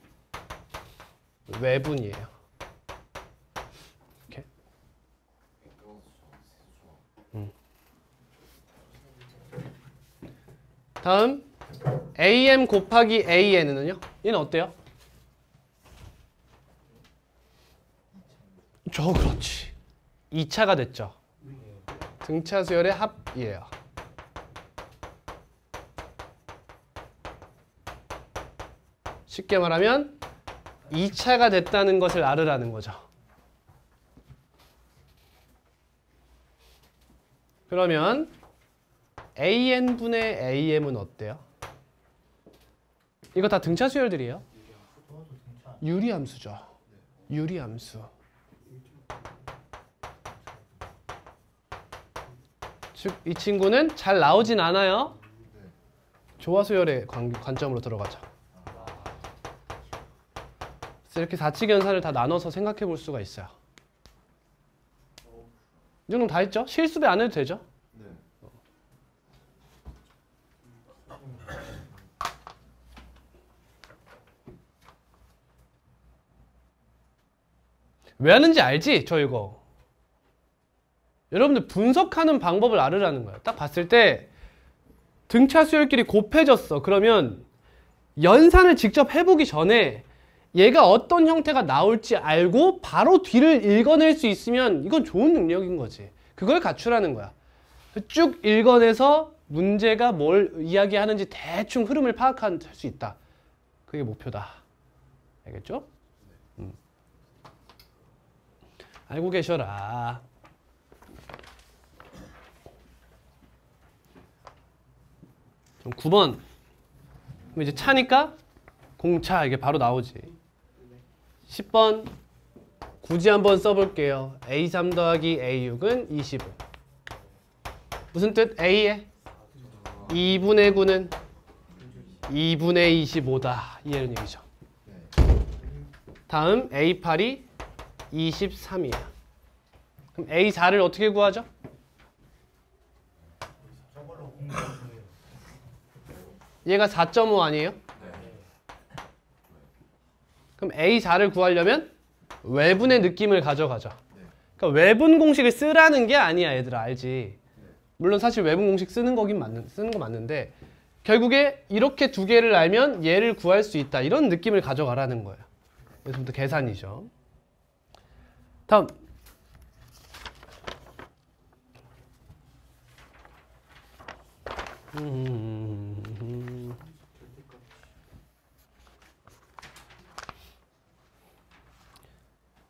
외분이에요. 이렇게. 다음 AM 곱하기 AN은요? 얘는 어때요? 그렇지. 2차가 됐죠. 등차 수열의 합이에요. 쉽게 말하면 2차가 됐다는 것을 알으라는 거죠. 그러면 AN분의 AM은 어때요? 이거 다 등차 수열들이에요. 유리함수죠. 유리함수. 즉, 이 친구는 잘 나오진 않아요. 조화수열의 관점으로 들어가죠. 그래서 이렇게 4치 연산을 다 나눠서 생각해 볼 수가 있어요. 이 정도면 다 했죠? 실수배 안 해도 되죠? 왜 하는지 알지? 저 이거. 여러분들 분석하는 방법을 알으라는 거예요. 딱 봤을 때 등차 수열끼리 곱해졌어. 그러면 연산을 직접 해보기 전에 얘가 어떤 형태가 나올지 알고 바로 뒤를 읽어낼 수 있으면 이건 좋은 능력인 거지. 그걸 갖추라는 거야. 쭉 읽어내서 문제가 뭘 이야기하는지 대충 흐름을 파악할 수 있다. 그게 목표다. 알겠죠? 알고 계셔라. 그럼 9번. 그럼 이제 차니까 공차 이게 바로 나오지. 10번 굳이 한번 써볼게요. A3 더하기 A6은 25. 무슨 뜻? A에 2분의 9는 2분의 25다. 이런 얘기죠. 다음 A8이 23이에요. 그럼 A4를 어떻게 구하죠? 저걸로 공부해요. 얘가 4.5 아니에요? 그럼 A4를 구하려면 외분의 느낌을 가져가죠. 그러니까 외분 공식을 쓰라는 게 아니야, 얘들아. 알지? 물론 사실 외분 공식 쓰는 거 맞는데 결국에 이렇게 두 개를 알면 얘를 구할 수 있다. 이런 느낌을 가져가라는 거예요. 여기서부터 계산이죠. 다음.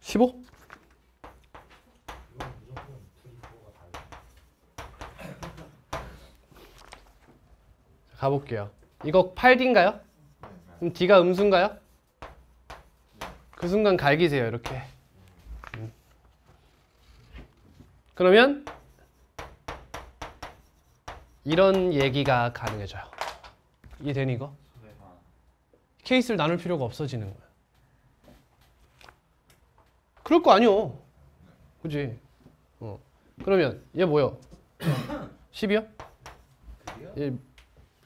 (15) 가볼게요. 이거 8D인가요? 그럼 D가 음수인가요? 그 순간 갈기세요. 이렇게. 그러면 이런 얘기가 가능해져요. 이해되니 이거? 케이스를 나눌 필요가 없어지는 거야. 그럴 거 아니요. 그지? 그러면 얘 뭐요? 10이요?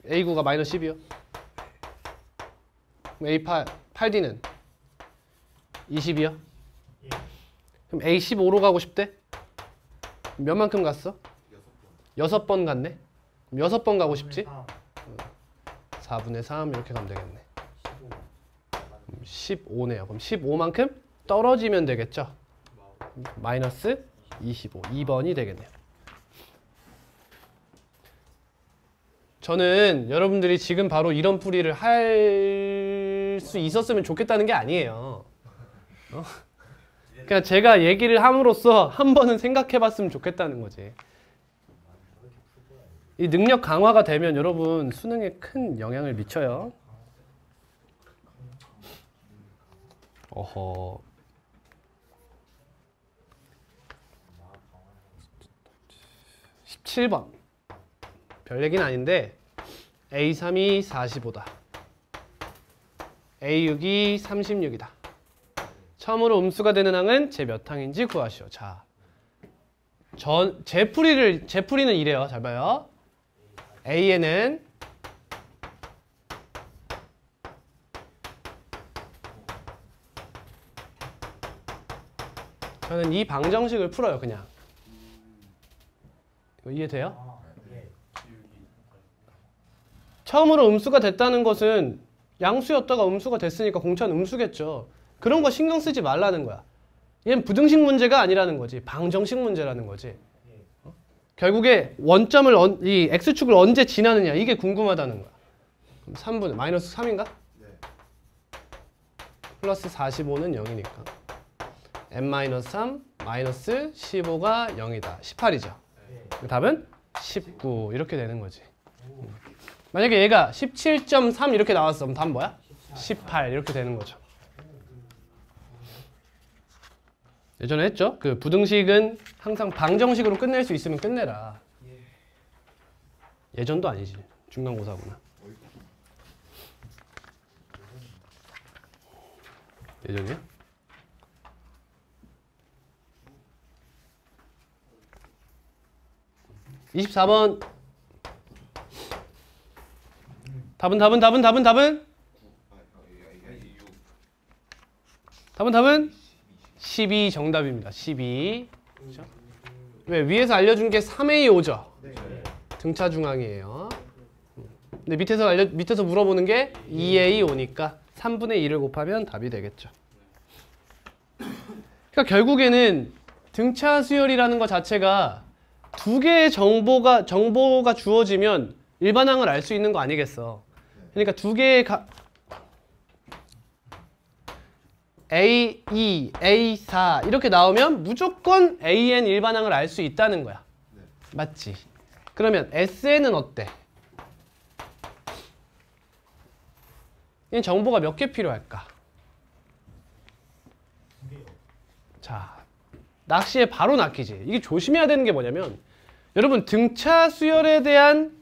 A9가 마이너스 10이요. 그럼 A8, 8D는 20이요. 그럼 A15로 가고 싶대? 몇 만큼 갔어? 6번 갔네. 그럼 6번 가고 싶지? 4분의 3 이렇게 가면 되겠네. 15네요. 그럼 15만큼 떨어지면 되겠죠? 마이너스 25. 2번이 되겠네요. 저는 여러분들이 지금 바로 이런 풀이를 할 수 있었으면 좋겠다는 게 아니에요. 그냥 제가 얘기를 함으로써 한 번은 생각해 봤으면 좋겠다는 거지. 이 능력 강화가 되면 여러분 수능에 큰 영향을 미쳐요. 어허. 17번. 별 얘기는 아닌데 A3이 45다. A6이 36이다. 처음으로 음수가 되는 항은 제 몇 항인지 구하시오. 자, 제 풀이는 이래요. 잘 봐요. A에는 저는 이 방정식을 풀어요. 그냥. 이거 이해돼요? 처음으로 음수가 됐다는 것은 양수였다가 음수가 됐으니까 공차는 음수겠죠. 그런 거 신경 쓰지 말라는 거야. 얘는 부등식 문제가 아니라는 거지. 방정식 문제라는 거지. 결국에 원점을 이 x축을 언제 지나느냐 이게 궁금하다는 거야. 그럼 3분의 마이너스 3인가? 플러스 45는 0이니까 n-3 마이너스 15가 0이다. 18이죠. 답은 19 이렇게 되는 거지. 만약에 얘가 17.3 이렇게 나왔어. 그럼 답은 뭐야? 18 이렇게 되는 거죠. 예전에 했죠? 그 부등식은 항상 방정식으로 끝낼 수 있으면 끝내라. 예전도 아니지. 중간고사구나. 예전이야? (24번) 답은 12 정답입니다. 12. 그렇죠? 왜? 위에서 알려준 게 3A5죠? 등차 중앙이에요. 근데 밑에서 물어보는 게 2A5니까 3분의 2를 곱하면 답이 되겠죠. 그러니까 결국에는 등차 수열이라는 것 자체가 두 개의 정보가 주어지면 일반항을 알 수 있는 거 아니겠어. 그러니까 두 개의 A2, A4 이렇게 나오면 무조건 AN 일반항을 알 수 있다는 거야. 맞지? 그러면 SN은 어때? 얘는 정보가 몇 개 필요할까? 자, 낚시에 바로 낚이지. 이게 조심해야 되는 게 뭐냐면 여러분 등차 수열에 대한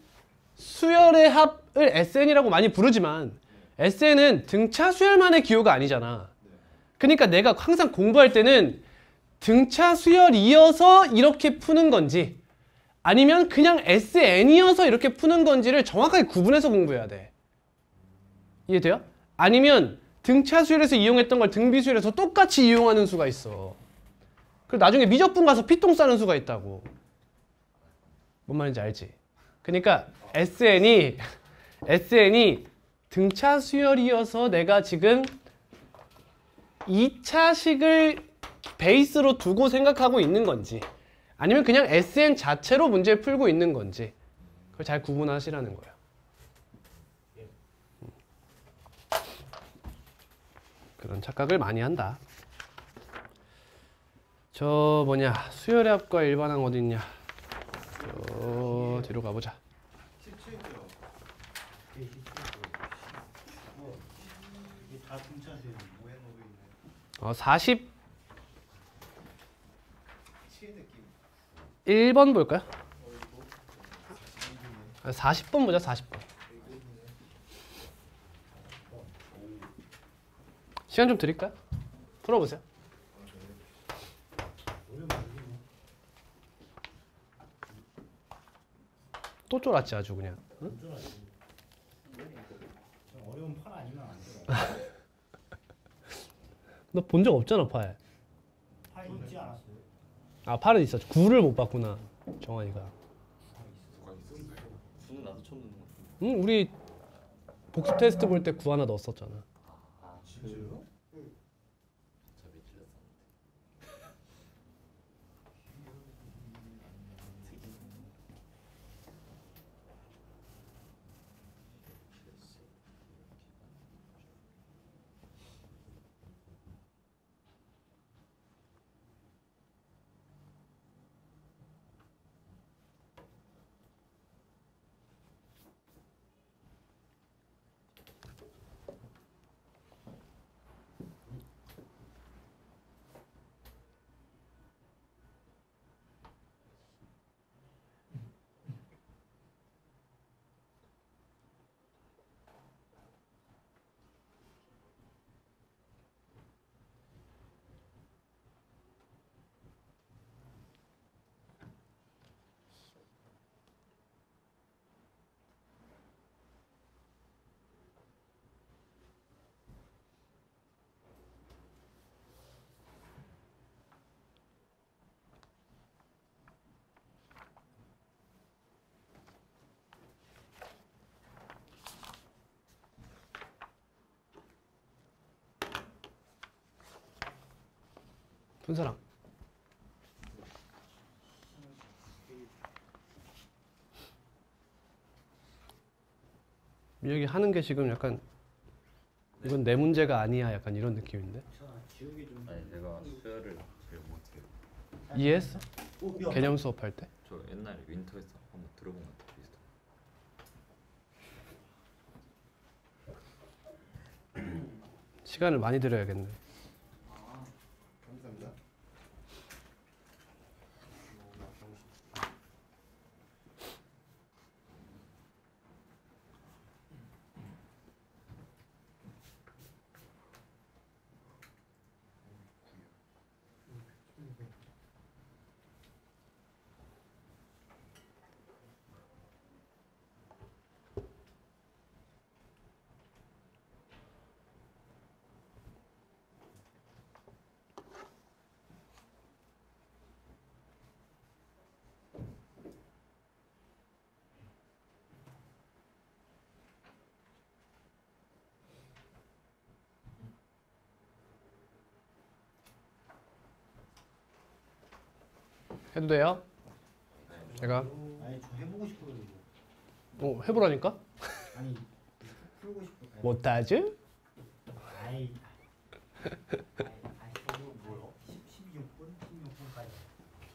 수열의 합을 SN이라고 많이 부르지만 SN은 등차 수열만의 기호가 아니잖아. 그러니까 내가 항상 공부할 때는 등차 수열이어서 이렇게 푸는 건지 아니면 그냥 SN이어서 이렇게 푸는 건지를 정확하게 구분해서 공부해야 돼. 이해돼요? 아니면 등차 수열에서 이용했던 걸 등비 수열에서 똑같이 이용하는 수가 있어. 그리고 나중에 미적분 가서 피똥 싸는 수가 있다고. 뭔 말인지 알지? 그러니까 SN이 등차 수열이어서 내가 지금 2차식을 베이스로 두고 생각하고 있는 건지 아니면 그냥 SN 자체로 문제를 풀고 있는 건지 그걸 잘 구분하시라는 거예요. 그런 착각을 많이 한다. 저 뭐냐 수열의 합과 일반항 어디 있냐. 저 뒤로 가보자. 41번 볼까요? 40번 보자. 40번. 시간 좀 드릴까요? 풀어보세요. 또 쫄았지 아주 그냥. 응? 어쩌라지. 어려운 팔 아니면 안 들어. 너 본 적 없잖아 팔. 팔 있지 않았어요? 아 팔은 있었지. 9를 못 봤구나 정환이가. 구는 나도 처음 듣는 것 같은데. 응 우리 복습 테스트 볼 때 9 하나 넣었었잖아. 진짜요? 답이 틀렸었는데. 분사랑. 여기 하는 게 지금 약간 이건 내 문제가 아니야 약간 이런 느낌인데. 지우개 좀. 아니 내가 수열을 잘 못해요. 이해했어? 오, 야. 개념 수업할 때? 저 옛날에 윈터에서 한번 들어본 것 같아 비슷한. 시간을 많이 들여야겠네. 감사합니다. 해도 돼요? 제가 아니 저 해보고 싶어요 이거. 해보라니까? 아니 풀고 싶어. 못하지? 아이. 저거 뭐요? 16분? 16분까지.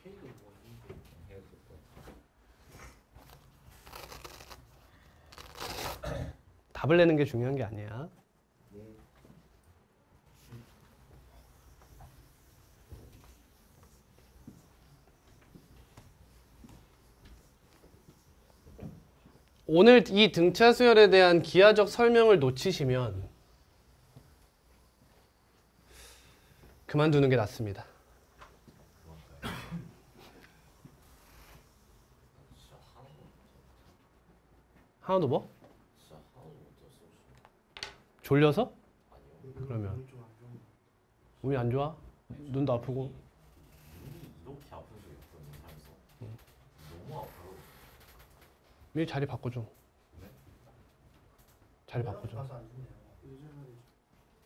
K도 뭐 이게. 답을 내는 게 중요한 게 아니야. 오늘 이 등차 수열에 대한 기하적 설명을 놓치시면 그만두는 게 낫습니다. 하나도 뭐? 졸려서? 그러면 몸이 안 좋아? 눈도 아프고? 이렇게 아픈 적이 없거든요 살면서. 너무 아파요. 미리 자리 바꿔줘. 자리 바꿔줘. 가서 안 좋네요.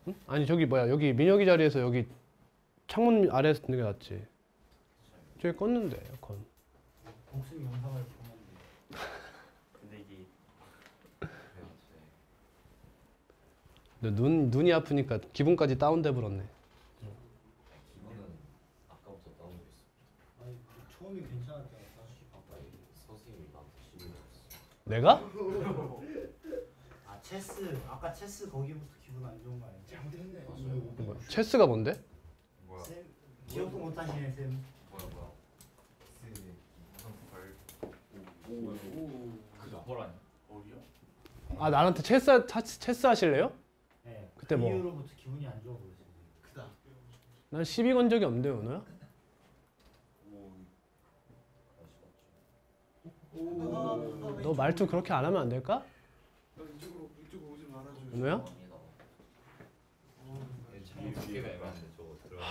응? 아니 저기 뭐야 여기 민혁이 자리에서 여기 창문 아래에서 듣는 게 낫지. 저기 껐는데 에어컨. 복습 영상을 보는데. 근데 이게 근데 눈이 아프니까 기분까지 다운돼 버렸네. 기분은 아까부터 다운돼 있어. 아니 처음이 괜찮았잖아. 다시 바꿔야 돼. 선생님이 나한테 시비를 줬어. 내가? 아 체스 아까 체스 거기부터 기분 안 좋은 거 아니야? 잘못했네. 뭐야? 체스가 뭔데? 뭐야? 쌤 기억도 못 하시네 쌤. 뭐야? 쌤이 그 나퍼라니. 어디요? 아 나한테 체스 하실래요? 네. 그때 그 뭐? 이후로부터 기분이 안 좋아 보였어요. 크다. 난 시비 건 적이 없는데 은호야? 너 말투 그렇게 안 하면 안 될까? 이쪽으로 오지 말아줘. 은호야? 뒤에 두께가 애매한데 저거 들어가.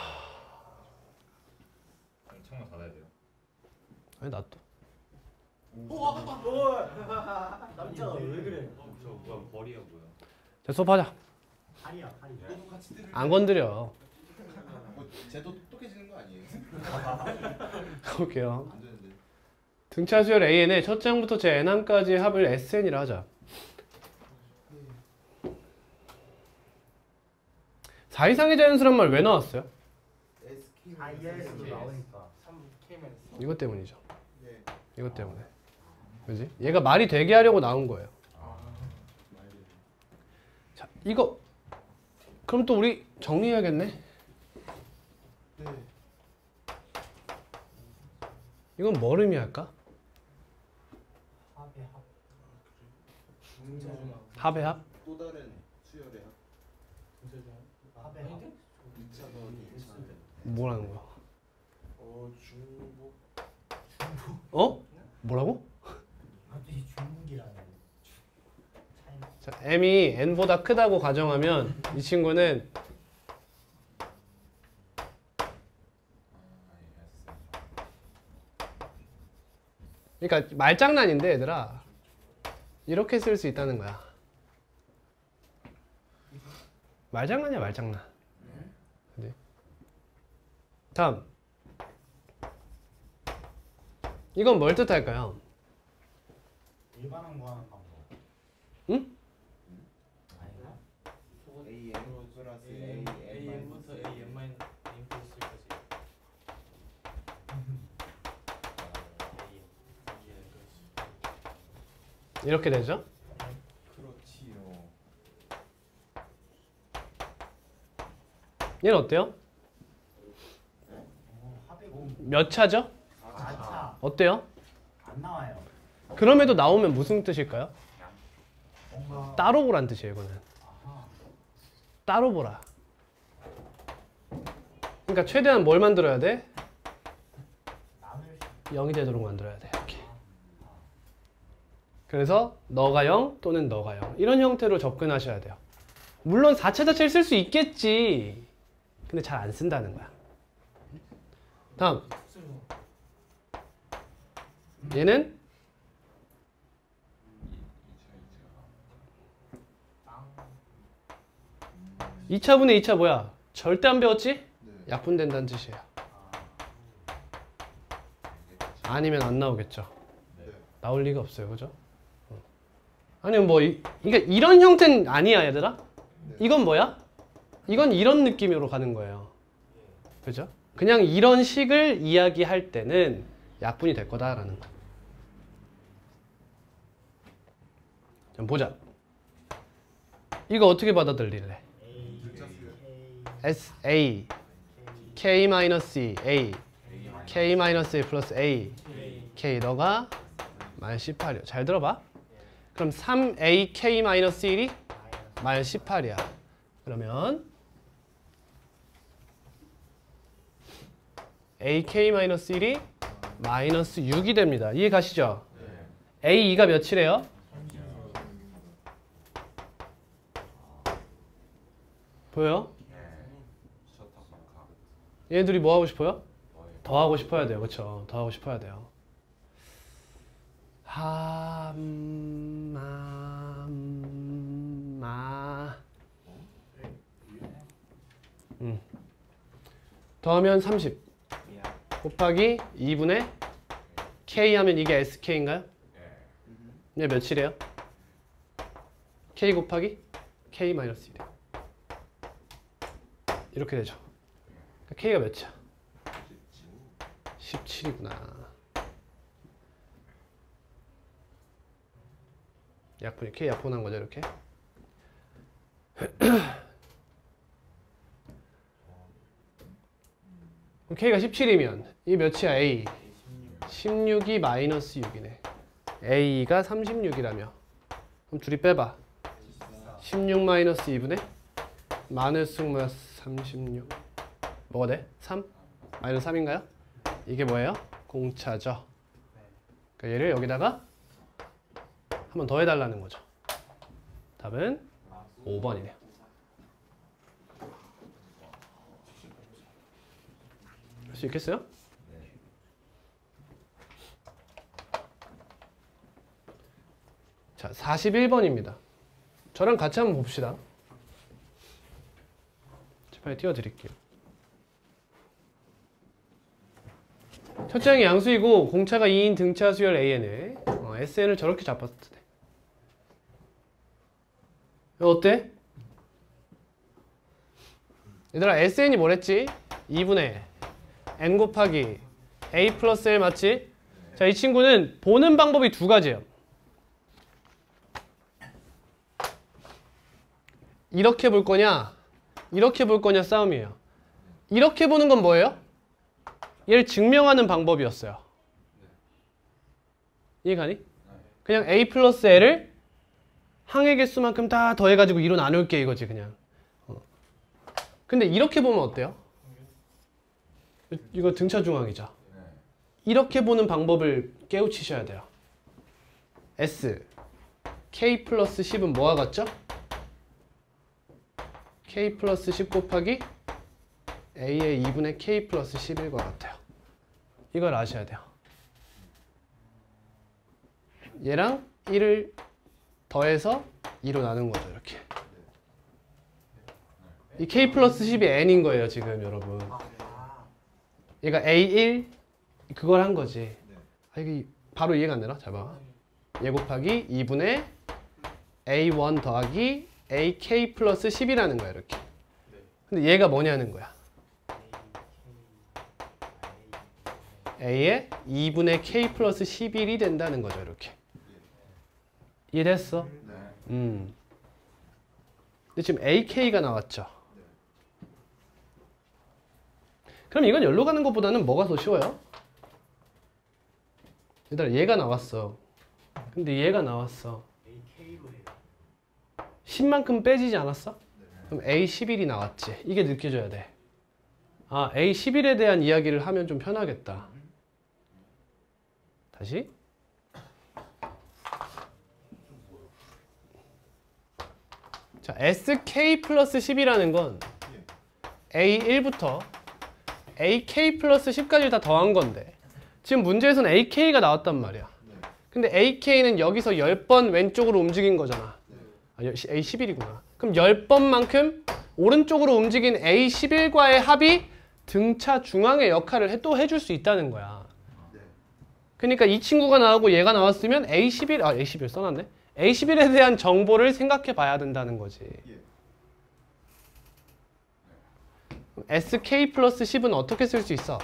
창문 닫아야 돼요. 아니 나 또. 남자가 왜 그래? 저 뭐야 벌이야 뭐야? 자 수업하자. 팔이야 팔이. 너도 같이 들을. 안 건드려. 쟤도 똑똑해지는 거 아니에요? 볼게요. 안 되는데. 등차 수열 AN의 첫 장부터 제 n함까지의 합을 SN이라 하자. 4 이상의 자연수란 말 왜 나왔어요? SK. IS도 나오니까. 3K만. 이것 때문이죠. 네. 이것 때문에. 그지? 얘가 말이 되게 하려고 나온 거예요. 자, 이거 그럼 또 우리 정리해야겠네. 네. 이건 뭘 의미할까? 합의 합. 합의 합? 또 다른 수열의 합. 합의 합. 2차 더하기 2차. 뭐라는 거야? 중복. 어? 뭐라고? 갑자기 중국이라는. 차이나. 자, m이 n보다 크다고 가정하면 이 친구는 그러니까 말장난인데 얘들아 이렇게 쓸 수 있다는 거야. 말장난이야 말장난. 그지? 다음 이건 뭘 뜻할까요? 일반항 구하는 방법. 응? 아닌가? AM 플러스 AM부터 AM 마이너스 AM 플러스까지 이렇게 되죠? 그렇지요. 얘는 어때요? 합의 공. 몇 차죠? 4차. 어때요? 안 나와요. 그럼에도 나오면 무슨 뜻일까요? 뭔가. 따로 보란 뜻이에요 이거는. 아하. 따로 보라. 그러니까 최대한 뭘 만들어야 돼? 나눌 수. 0이 되도록 만들어야 돼 이렇게. 그래서 너가 0 또는 너가 0 이런 형태로 접근하셔야 돼요. 물론 4차 자체를 쓸 수 있겠지. 근데 잘 안 쓴다는 거야. 다음 얘는 2차분의 2차 뭐야? 절대 안 배웠지? 네. 약분된다는 뜻이에요. 아니면 안 나오겠죠. 네. 나올 리가 없어요. 그죠? 아니면 뭐 그러니까 이런 형태는 아니야 얘들아. 이건 뭐야? 이건 이런 느낌으로 가는 거예요. 그죠? 그냥 이런 식을 이야기할 때는 약분이 될 거다라는 거. 자, 보자. 이거 어떻게 받아들일래? S A K-E A K-E 플러스 A K 너가 마이너스 18이야. 잘 들어봐. 그럼 3A K-1이 마이너스 18이야. 그러면 AK-1이 마이너스 6이 됩니다. 이해 가시죠? A2가 몇이래요? 보여요? 얘네들이 뭐 하고 싶어요? 더 하고 싶어야 돼요. 그렇죠? 더 하고 싶어야 돼요. 더하면 30 곱하기 2분의 K 하면 이게 SK인가요? 네, 몇이래요? K 곱하기 K 마이너스 1이에요. 이렇게 되죠. 그러니까 K가 몇이야? 17이구나. 약분이 K 약분한 거죠, 이렇게. 그럼 K가 17이면 이 몇이야, A? 16이 마이너스 6이네. A가 36이라며. 그럼 둘이 빼봐. 16 마이너스 2분의 마이너스 뭐야? 36. 뭐가 돼? 3? 마이너스 3인가요? 이게 뭐예요? 공차죠. 그러니까 얘를 여기다가 한 번 더 해달라는 거죠. 답은 5번이네요. 할 수 있겠어요? 자, 41번입니다. 저랑 같이 한번 봅시다. 빨리 띄워드릴게요. 첫째 항이 양수이고 공차가 2인 등차 수열 AN에 SN을 저렇게 잡았을 때 어때? 얘들아 SN이 뭐랬지? 2분의 N 곱하기 A 플러스 L 맞지? 자, 이 친구는 보는 방법이 두 가지예요. 이렇게 볼 거냐 이렇게 볼 거냐 싸움이에요. 이렇게 보는 건 뭐예요? 얘를 증명하는 방법이었어요. 이해가니? 그냥 A 플러스 L을 항의 개수만큼 다 더해가지고 2로 나눌게 이거지 그냥. 근데 이렇게 보면 어때요? 이거 등차 중앙이죠. 이렇게 보는 방법을 깨우치셔야 돼요. S K 플러스 10은 뭐와 같죠? K 플러스 10 곱하기 A의 2분의 K 플러스 11과 같아요. 이걸 아셔야 돼요. 얘랑 1을 더해서 2로 나눈 거죠. 이렇게. 이 K 플러스 10이 N인 거예요. 지금 여러분. 얘가 A1 그걸 한 거지. 아, 이게 바로 이해가 안 되나? 잘 봐. 얘 곱하기 2분의 A1 더하기 AK 플러스 10이라는 거야. 이렇게. 근데 얘가 뭐냐는 거야. A의 2분의 K 플러스 11이 된다는 거죠. 이렇게. 이해됐어? 근데 지금 AK가 나왔죠. 그럼 이건 열로 가는 것보다는 뭐가 더 쉬워요? 얘들아 얘가 나왔어. 근데 얘가 나왔어. 10만큼 빼지지 않았어? 그럼 A11이 나왔지. 이게 느껴져야 돼. 아, A11에 대한 이야기를 하면 좀 편하겠다. 다시. 자, SK 플러스 10이라는 건 A1부터 AK 플러스 10까지 다 더한 건데 지금 문제에서는 AK가 나왔단 말이야. 근데 AK는 여기서 10번 왼쪽으로 움직인 거잖아. 아, A11이구나. 그럼 10번만큼 오른쪽으로 움직인 A11과의 합이 등차 중앙의 역할을 또 해줄 수 있다는 거야. 그러니까 이 친구가 나오고 얘가 나왔으면 A11 써놨네. A11에 대한 정보를 생각해 봐야 된다는 거지. SK 플러스 10은 어떻게 쓸 수 있어?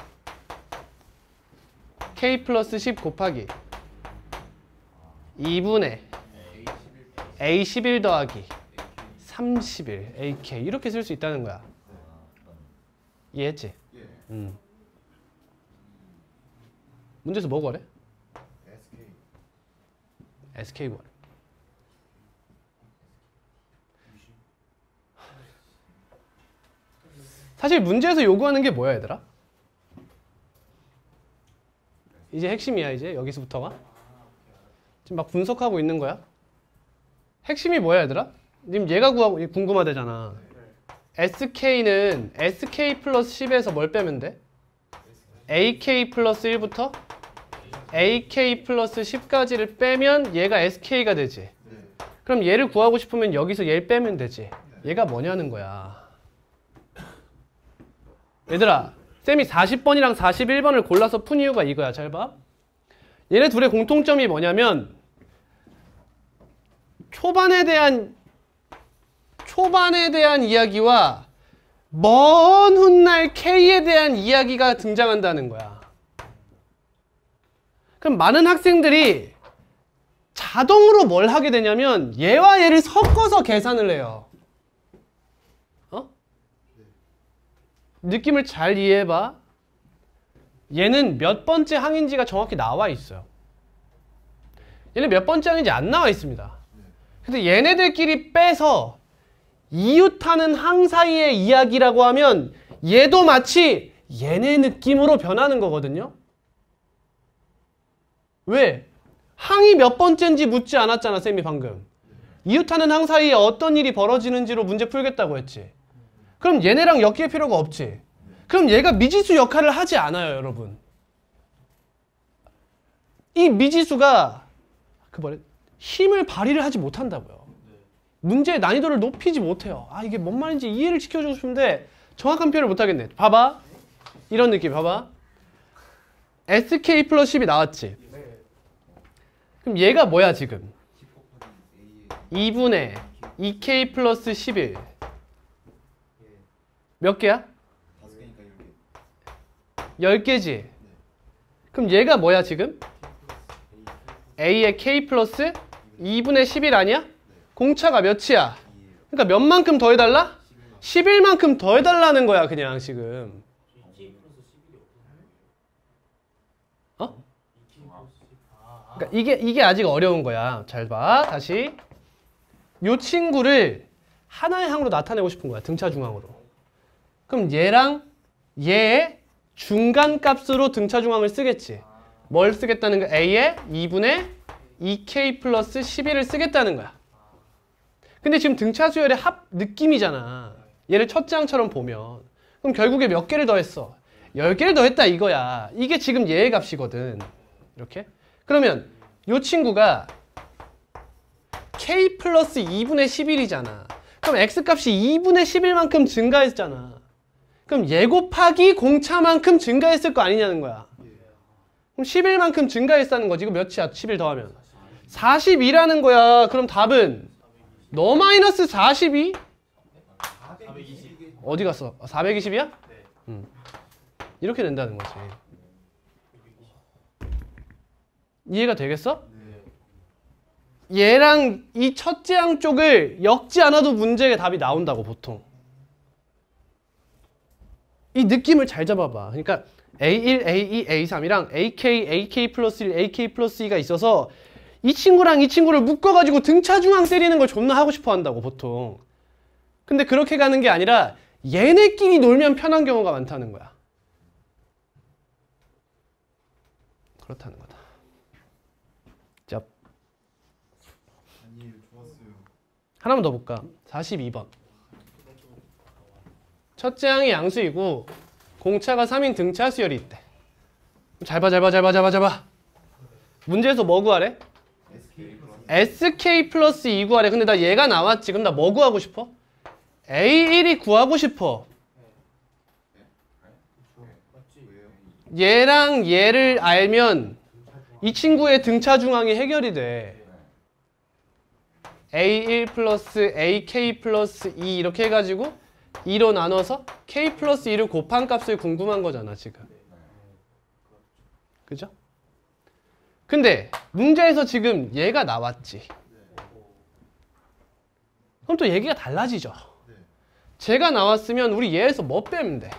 K 플러스 10 곱하기 2분의 A11 더하기 31 AK 이렇게 쓸 수 있다는 거야. 이해했지? 문제에서 뭐 구하래? SK 구하래. 사실 문제에서 요구하는 게 뭐야 얘들아? 이제 핵심이야. 이제 여기서부터가 지금 막 분석하고 있는 거야. 핵심이 뭐야 얘들아? 님 얘가 구하고 궁금하대잖아. SK는 SK 플러스 10에서 뭘 빼면 돼? AK 플러스 1부터 AK 플러스 10까지를 빼면 얘가 SK가 되지. 그럼 얘를 구하고 싶으면 여기서 얘를 빼면 되지. 얘가 뭐냐는 거야. 얘들아, 쌤이 40번이랑 41번을 골라서 푼 이유가 이거야. 잘 봐. 얘네 둘의 공통점이 뭐냐면 초반에 대한 이야기와 먼 훗날 K에 대한 이야기가 등장한다는 거야. 그럼 많은 학생들이 자동으로 뭘 하게 되냐면 얘와 얘를 섞어서 계산을 해요. 느낌을 잘 이해해봐. 얘는 몇 번째 항인지가 정확히 나와 있어요. 얘는 몇 번째 항인지 안 나와 있습니다. 근데 얘네들끼리 빼서 이웃하는 항 사이의 이야기라고 하면 얘도 마치 얘네 느낌으로 변하는 거거든요. 왜? 항이 몇 번째인지 묻지 않았잖아, 쌤이 방금. 이웃하는 항 사이에 어떤 일이 벌어지는지로 문제 풀겠다고 했지. 그럼 얘네랑 엮일 필요가 없지. 그럼 얘가 미지수 역할을 하지 않아요, 여러분. 이 미지수가 힘을 발휘를 하지 못한다고요. 문제의 난이도를 높이지 못해요. 아, 이게 뭔 말인지 이해를 시켜주고 싶은데 정확한 표현을 못하겠네. 봐봐. 이런 느낌 봐봐. SK 플러스 10이 나왔지. 그럼 얘가 뭐야 지금? 2분의 2K 플러스 11 몇 개야? 10개지. 그럼 얘가 뭐야 지금? A의 K 플러스 2분의 11 아니야? 공차가 몇이야? 그러니까 몇 만큼 더해달라? 11만큼 더해달라는 거야 그냥 지금. 어? 그러니까 이게 아직 어려운 거야. 잘 봐. 다시. 요 친구를 하나의 항으로 나타내고 싶은 거야. 등차 중앙으로. 그럼 얘랑 얘의 중간 값으로 등차 중앙을 쓰겠지. 뭘 쓰겠다는 거야? A의 2분의 2K 플러스 11을 쓰겠다는 거야. 근데 지금 등차 수열의 합 느낌이잖아. 얘를 첫째 항처럼 보면. 그럼 결국에 몇 개를 더했어? 10개를 더했다 이거야. 이게 지금 얘의 값이거든. 이렇게. 그러면 이 친구가 K 플러스 2분의 11이잖아. 그럼 X값이 2분의 11만큼 증가했잖아. 그럼 얘 곱하기 공차만큼 증가했을 거 아니냐는 거야. 그럼 11만큼 증가했다는 거지. 이거 몇이야? 11 더하면 42라는 거야. 그럼 답은 너 마이너스 42? 420. 어디 갔어? 420이야? 네. 이렇게 된다는 거지. 이해가 되겠어? 얘랑 이 첫째 항 쪽을 엮지 않아도 문제의 답이 나온다고 보통. 이 느낌을 잘 잡아봐. 그러니까 A1, A2, A3이랑 AK, AK 플러스 1, AK 플러스 2가 있어서 이 친구랑 이 친구를 묶어가지고 등차 중앙 때리는 걸 존나 하고 싶어 한다고 보통. 근데 그렇게 가는 게 아니라 얘네끼리 놀면 편한 경우가 많다는 거야. 그렇다는 거다. 자, 아니에요, 좋았어요. 하나만 더 볼까? 42번. 첫째 항이 양수이고 공차가 3인 등차 수열이 있대. 잘 봐. 문제에서 뭐 구하래? SK 플러스 2 구하래. 근데 나 얘가 나왔지. 그럼 나 뭐 구하고 싶어? A1이 구하고 싶어. 얘랑 얘를 알면 이 친구의 등차 중앙이 해결이 돼. A1 플러스 AK 플러스 2 이렇게 해가지고 2로 나눠서 K 플러스 2를 곱한 값을 궁금한 거잖아 지금. 그죠? 근데 문제에서 지금 얘가 나왔지. 그럼 또 얘기가 달라지죠. 쟤가 나왔으면 우리 얘에서 뭐 빼면 돼?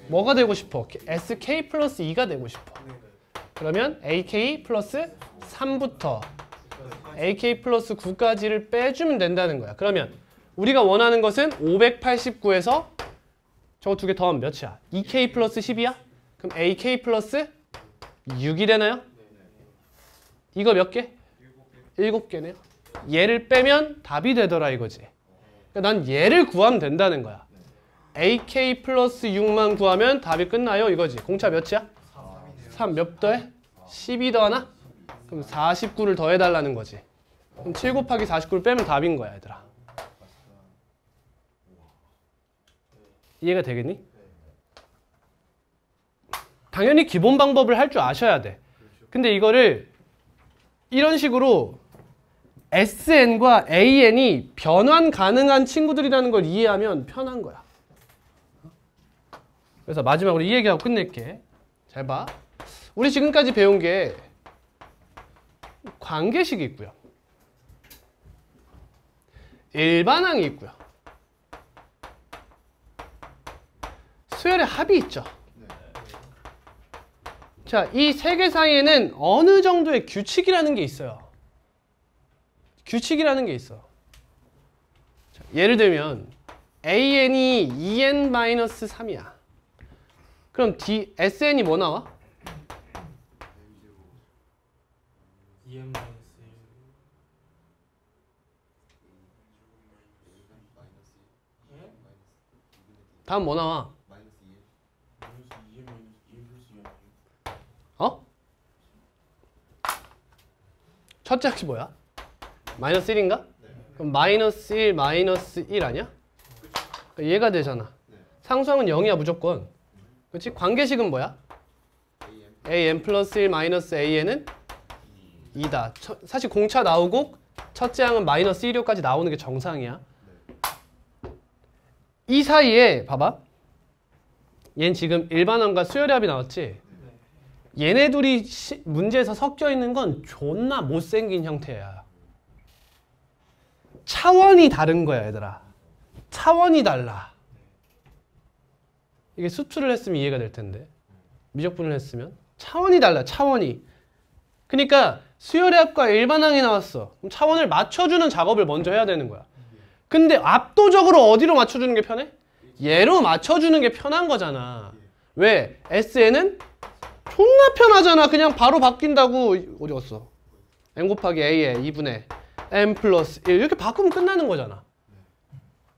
뭐가 되고 싶어? SK 플러스 2가 되고 싶어. 그러면 AK 플러스 3부터 AK 플러스 9까지를 빼주면 된다는 거야. 그러면 우리가 원하는 것은 589에서 저거 두 개 더하면 몇이야? 2K 플러스 10이야? 그럼 AK 플러스 6이 되나요? 이거 몇 개? 7개네요. 얘를 빼면 답이 되더라 이거지. 그러니까 난 얘를 구하면 된다는 거야. AK 플러스 6만 구하면 답이 끝나요 이거지. 공차 몇이야? 3 몇 더해? 12 더하나? 그럼 49를 더해달라는 거지. 그럼 7 곱하기 49를 빼면 답인 거야 얘들아. 이해가 되겠니? 당연히 기본 방법을 할 줄 아셔야 돼. 근데 이거를 이런 식으로 SN과 AN이 변환 가능한 친구들이라는 걸 이해하면 편한 거야. 그래서 마지막으로 이 얘기하고 끝낼게. 잘 봐. 우리 지금까지 배운 게 관계식이 있고요. 일반항이 있고요. 수열의 합이 있죠. 자, 이 세 개 사이에는 어느 정도의 규칙이라는 게 있어요. 규칙이라는 게 있어. 자, 예를 들면 AN이 2n-3이야. 그럼 SN이 뭐 나와? 2n 마이너스 1 예? 다음 뭐 나와? 마이너스 2. 마이너스 2n 마이너스 1 플러스 2 아니에요? 어? 첫째 항이 뭐야? 마이너스 1인가? 그럼 마이너스 1 마이너스 1 아니야? 그러니까 얘가 되잖아. 상수항은 0이야 무조건. 그렇지? 관계식은 뭐야? an 플러스 1 마이너스 an은 2다. 사실 공차 나오고 첫째 항은 마이너스 1호까지 나오는 게 정상이야. 이 사이에 봐봐. 얘는 지금 일반항과 수열합이 나왔지? 얘네 둘이 문제에서 섞여 있는 건 존나 못생긴 형태야. 차원이 다른 거야 얘들아. 차원이 달라. 이게 수투를 했으면 이해가 될 텐데 미적분을 했으면 차원이 달라. 차원이. 그러니까 수열의 합과 일반항이 나왔어. 그럼 차원을 맞춰주는 작업을 먼저 해야 되는 거야. 근데 압도적으로 어디로 맞춰주는 게 편해? 얘로 맞춰주는 게 편한 거잖아. 왜? SN은 존나 편하잖아. 그냥 바로 바뀐다고. 어디 갔어? n 곱하기 a에 2분의 n 플러스 1 이렇게 바꾸면 끝나는 거잖아.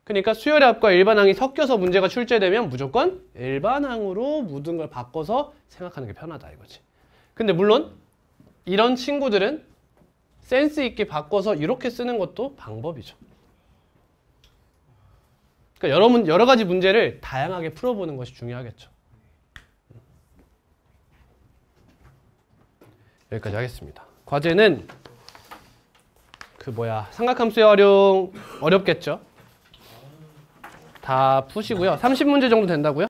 그러니까 수열의 합과 일반항이 섞여서 문제가 출제되면 무조건 일반항으로 모든 걸 바꿔서 생각하는 게 편하다 이거지. 근데 물론 이런 친구들은 센스 있게 바꿔서 이렇게 쓰는 것도 방법이죠. 그러니까 여러 가지 문제를 다양하게 풀어보는 것이 중요하겠죠. 여기까지 하겠습니다. 과제는 삼각함수의 활용 어렵겠죠? 다 푸시고요. 30문제 정도 된다고요?